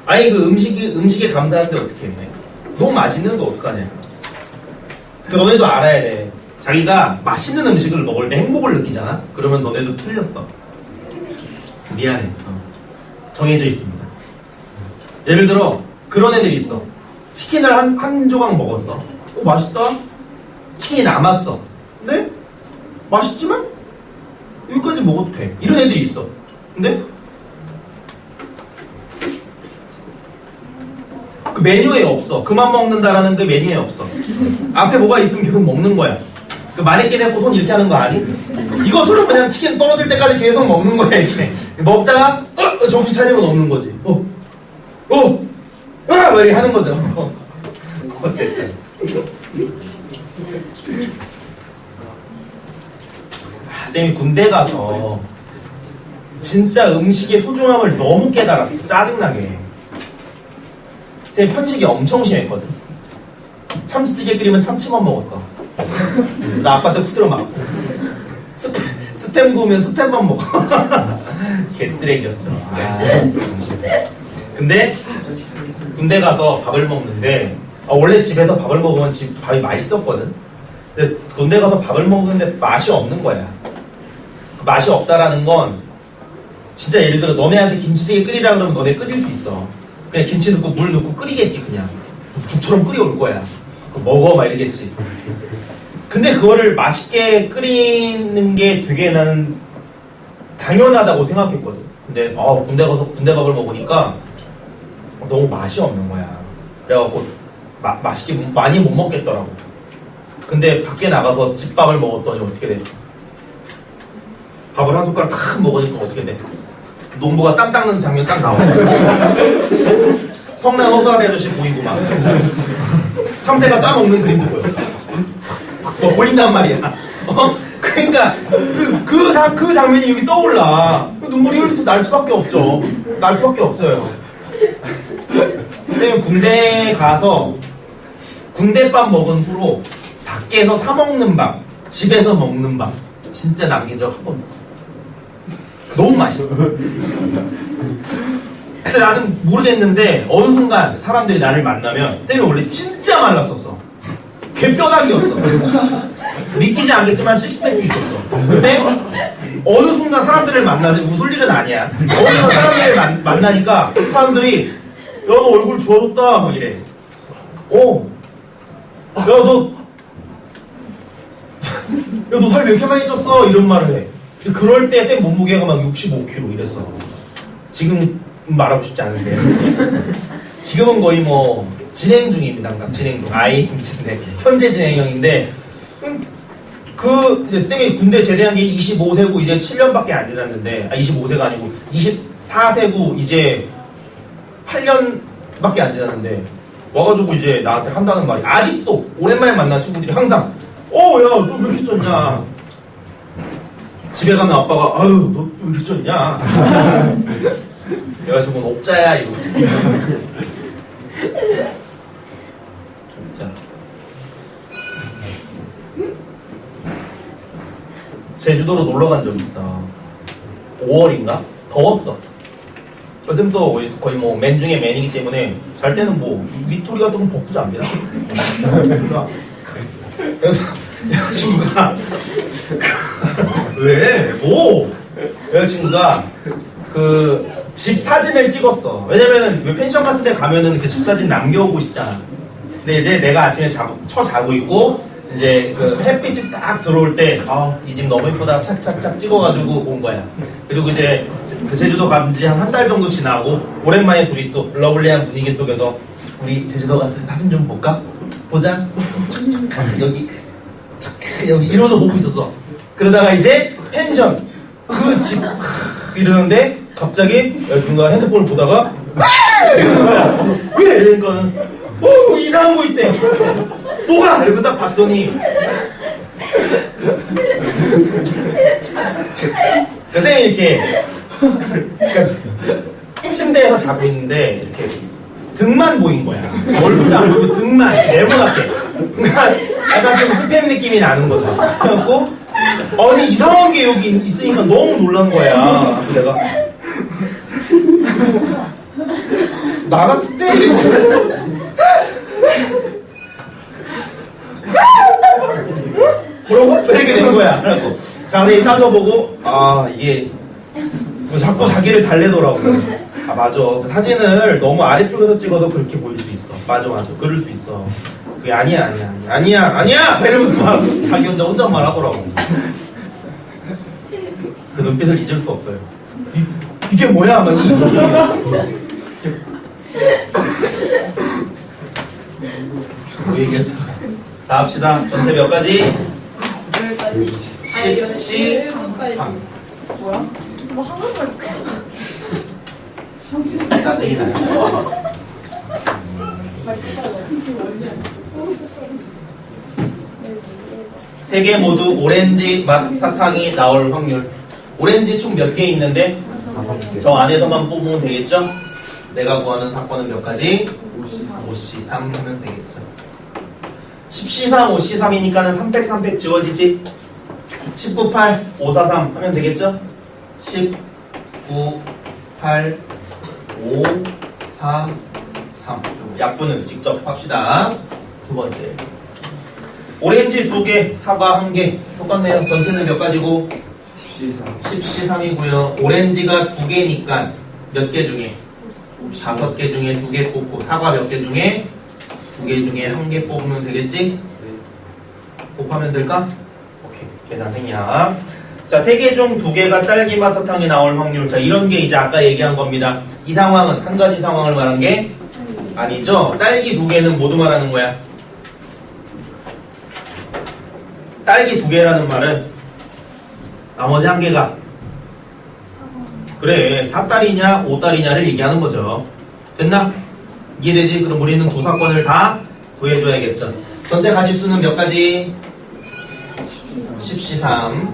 Speaker 1: 아니 그 음식에 감사한데 어떻게 해? 너무 맛있는 거 어떡하냐? 너네도 알아야 돼. 자기가 맛있는 음식을 먹을 때 행복을 느끼잖아? 그러면 너네도 틀렸어. 미안해. 정해져 있습니다. 예를 들어 그런 애들이 있어. 치킨을 한 조각 먹었어. 맛있다? 치킨이 남았어. 근데 맛있지만 여기까지 먹어도 돼. 이런 애들이 있어. 근데 그 메뉴에 없어. 그만 먹는다라는 그 메뉴에 없어. 앞에 뭐가 있으면 계속 먹는 거야. 그 마네킹 해놓고 손 이렇게 하는 거 아니? 이것처럼 그냥 치킨 떨어질 때까지 계속 먹는 거야 이렇게. 먹다가 정신 차리면 없는 거지. 막 이렇게 하는 거죠. 어쨌든 쌤이 군대 가서 진짜 음식의 소중함을 너무 깨달았어. 짜증나게. 쌤 편식이 엄청 심했거든. 참치찌개 끓이면 참치만 먹었어. 나 아빠한테 후드려 맞고. 스팸 구우면 스팸만 먹어. 개쓰레기였죠. 근데 군대 가서 밥을 먹는데 원래 집에서 밥을 먹으면 밥이 맛있었거든. 근데 군대 가서 밥을 먹는데 맛이 없는 거야. 맛이 없다라는 건 진짜 예를 들어 너네한테 김치찌개 끓이라 그러면 너네 끓일 수 있어. 그냥 김치 넣고 물 넣고 끓이겠지. 그냥 죽처럼 끓여올 거야. 먹어 막 이러겠지. 근데 그거를 맛있게 끓이는 게 되게 나는 당연하다고 생각했거든. 근데 군대 가서 군대 밥을 먹으니까 너무 맛이 없는 거야. 그래갖고 맛있게 많이 못 먹겠더라고. 근데 밖에 나가서 집밥을 먹었더니 어떻게 돼? 밥을 한 숟가락 탁 먹으니까 어떻게 돼? 농부가 땀 닦는 장면 딱 나와. 성난 허수아비 아저씨 보이고 막 참새가 짜 먹는 그림도 보여. 보인단 말이야. 그러니까 그 장면이 여기 떠올라. 눈물이 흘리고 날 수밖에 없죠. 날 수밖에 없어요. 선생님 군대 가서 군대밥 먹은 후로 밖에서 사 먹는 밥, 집에서 먹는 밥 진짜 남긴 적 한 번도 없어. 너무 맛있어. 근데 나는 모르겠는데 어느 순간 사람들이 나를 만나면 쌤이 원래 진짜 말랐었어. 개뼈다귀였어. 믿기지 않겠지만 식스팩도 있었어. 근데 어느 순간 사람들을 만나지 웃을 일은 아니야. 어느 순간 사람들을 만나니까 사람들이 야 너 얼굴 좋아졌다 막 이래. 야 너 살 왜 이렇게 많이 쪘어? 이런 말을 해. 그럴 때 쌤 몸무게가 막 65kg 이랬어. 지금 말하고 싶지 않은데 지금은 거의 뭐 진행 중입니다. 항상 진행 중. ING인데 현재 진행형인데 이제 쌤이 군대 제대한 게 25세고 이제 7년밖에 안 지났는데 25세가 아니고 24세고 이제 8년밖에 안 지났는데 와가지고 이제 나한테 한다는 말이 아직도 오랜만에 만난 친구들이 항상 야 너 왜 이렇게 쪘냐. 집에 가면 아빠가 아유 너 왜 이렇게 쪘냐. 내가 저건 옥자야 이거. 자, 제주도로 놀러 간 적이 있어. 5월인가? 더웠어. 요즘 또 거의 뭐 맨 중에 맨이기 때문에 잘 때는 뭐 위토리 같은 건 벗고 잡니다. 그래서 여자친구가 왜? 뭐? 여자친구가 그 집 사진을 찍었어. 왜냐면은 펜션 같은 데 가면은 그 집 사진 남겨오고 싶잖아. 근데 이제 내가 아침에 자고 있고 이제 그 햇빛이 딱 들어올 때 이 집 너무 예쁘다 착착착 찍어가지고 온 거야. 그리고 이제 그 제주도 간 지 한 달 정도 지나고 오랜만에 둘이 또 러블리한 분위기 속에서 우리 제주도 갔을 때 사진 좀 볼까? 보자. 착착 여기 이러면서 보고 있었어. 그러다가 이제 펜션 그 집 이러는데 갑자기 여자친구가 핸드폰을 보다가 왜? 이러니까 이상한 거 있대. 뭐가? 이러고 딱 봤더니 선생님이 이렇게 그러니까 침대에서 자고 있는데 이렇게 등만 보인 거야. 얼굴도 안 보이고 등만 네모나게. 그러니까 약간 좀 스팸 느낌이 나는 거죠. 그래갖고 아니 이상한 게 여기 있으니까 너무 놀란 거야. 내가 나 같은데? 뭐라고? 이렇게 된 거야. 그래갖고 자세히 따져보고 아 이게 뭐 자꾸 자기를 달래더라고. 아 맞아. 그 사진을 너무 아래쪽에서 찍어서 그렇게 보일 수 있어. 맞아. 그럴 수 있어. 그게 아니야. 이러면서 막 자기 혼잣말 하더라고. 그 눈빛을 잊을 수 없어요. 이게 뭐야? 막 뭐 얘기했다. 자 합시다. 전체 몇 가지? 13.
Speaker 3: 뭐야? 뭐 한국말
Speaker 1: 짜증이 나요. 세 개 모두 오렌지 맛 사탕이 나올 확률. 오렌지 총 몇 개 있는데 저 안에서만 뽑으면 되겠죠? 내가 구하는 사건은 몇 가지? 5C3 하면 되겠죠. 10C3, 5C3이니까는 3팩 3팩 지워지지? 19, 8, 5, 4, 3 하면 되겠죠? 10, 9, 8, 5, 4, 3. 약분은 직접 합시다. 두 번째. 오렌지 2개, 사과 1개. 똑같네요. 전체는 몇 가지고? 10C3이고요. 오렌지가 2개니까 몇 개 중에? 5개 중에 2개 뽑고, 사과 몇 개 중에? 2개 중에 1개 뽑으면 되겠지? 곱하면 될까? 오케이. 계산 생략. 자, 3개 중 2개가 딸기 맛 사탕이 나올 확률. 자, 이런 게 이제 아까 얘기한 겁니다. 이 상황은 한 가지 상황을 말한 게 아니죠. 딸기 2개는 모두 말하는 거야. 딸기 2개라는 말은 나머지 1개가 그래 4딸이냐 5딸이냐를 얘기하는 거죠. 됐나? 이해되지? 그럼 우리는 두 사건을 다 구해줘야겠죠. 전체 가지수는 몇 가지? 10C3.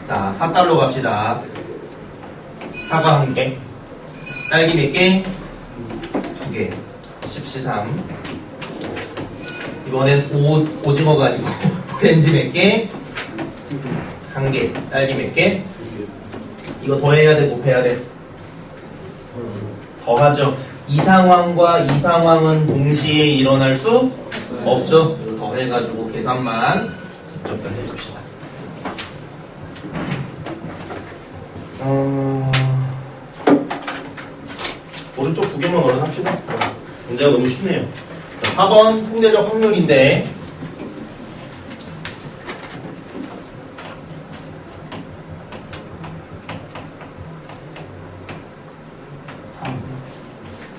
Speaker 1: 자, 4달로 갑시다. 사과 1개. 딸기 몇 개? 2개. 10C3. 이번엔 오징어가 아니고 오렌지 몇 개? 1개. 딸기 몇 개? 이거 더해야 돼? 곱해야 돼? 더하죠. 이 상황과 이 상황은 동시에 일어날 수 없죠. 이거 더해가지고 계산만 직접 해줍시다. 오른쪽 2개만 얼른 합시다. 문제가 너무 쉽네요. 자, 4번 통계적 확률인데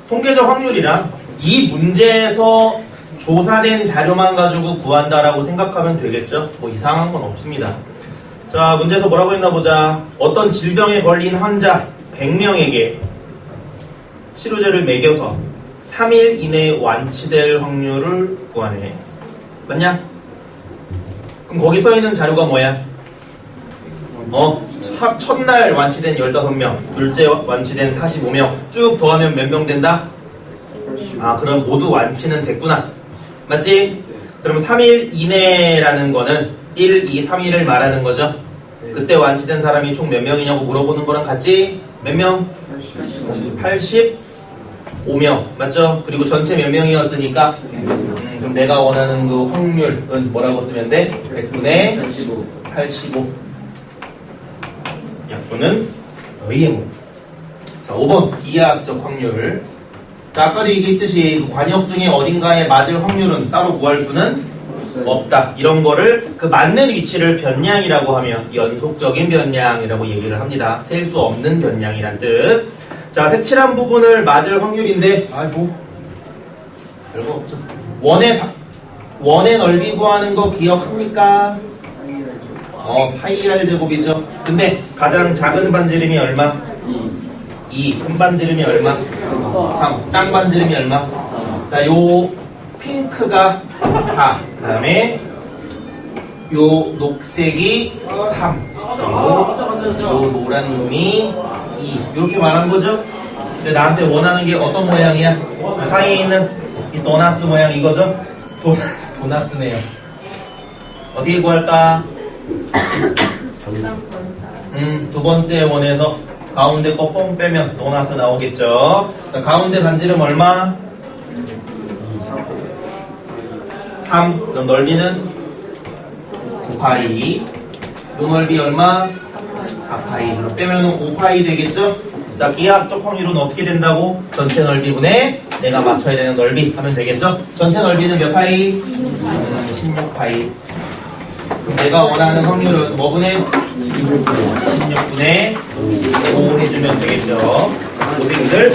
Speaker 1: 통계적 확률이란 이 문제에서 조사된 자료만 가지고 구한다라고 생각하면 되겠죠. 뭐 이상한 건 없습니다. 자, 문제에서 뭐라고 했나 보자. 어떤 질병에 걸린 환자 100명에게 치료제를 먹여서 3일 이내에 완치될 확률을 구하네. 맞냐? 그럼 거기 써있는 자료가 뭐야? 첫날 완치된 15명, 둘째 완치된 45명 쭉 더하면 몇 명 된다? 아, 그럼 모두 완치는 됐구나. 맞지? 그럼 3일 이내라는 거는 1, 2, 3일을 말하는 거죠. 그때 완치된 사람이 총 몇 명이냐고 물어보는 거랑 같지? 몇 명? 85명. 맞죠? 그리고 전체 몇 명이었으니까 그럼 내가 원하는 그 확률은 뭐라고 쓰면 돼? 100분의 85. 약분은 너희의 목. 자, 5번 이하학적 확률. 자, 아까도 얘기했듯이 그 관역 중에 어딘가에 맞을 확률은 따로 구할 수는 없다. 이런 거를 그 맞는 위치를 변량이라고 하면 연속적인 변량이라고 얘기를 합니다. 셀 수 없는 변량이란 뜻. 자, 색칠한 부분을 맞을 확률인데 아이고 별거 없죠. 원의 넓이 구하는 거 기억합니까? 파이 r 제곱이죠. 근데 가장 작은 반지름이 얼마? 2. 큰 반지름이 얼마? 3. 짱 반지름이 얼마? 자, 요 핑크가 4. 그 다음에 요 녹색이 3, 그리고 요 노란 놈이 2. 이렇게 말한 거죠? 근데 나한테 원하는 게 어떤 모양이야? 그 사이에 있는 이 도나스 모양 이거죠? 도나스네요. 어떻게 구할까? 두 번째 원에서 가운데 거 뻥 빼면 도나스 나오겠죠? 자, 가운데 반지름 얼마? 3. 그럼 넓이는 9파이. 요 넓이 얼마? 4파이. 그럼 빼면 5파이 되겠죠? 자, 기하학적 확률은 어떻게 된다고? 전체 넓이분에 내가 맞춰야 되는 넓이 하면 되겠죠? 전체 넓이는 몇 파이? 16파이. 그럼 내가 원하는 확률은 뭐분의? 16분의 5 해주면 되겠죠? 자, 고생들.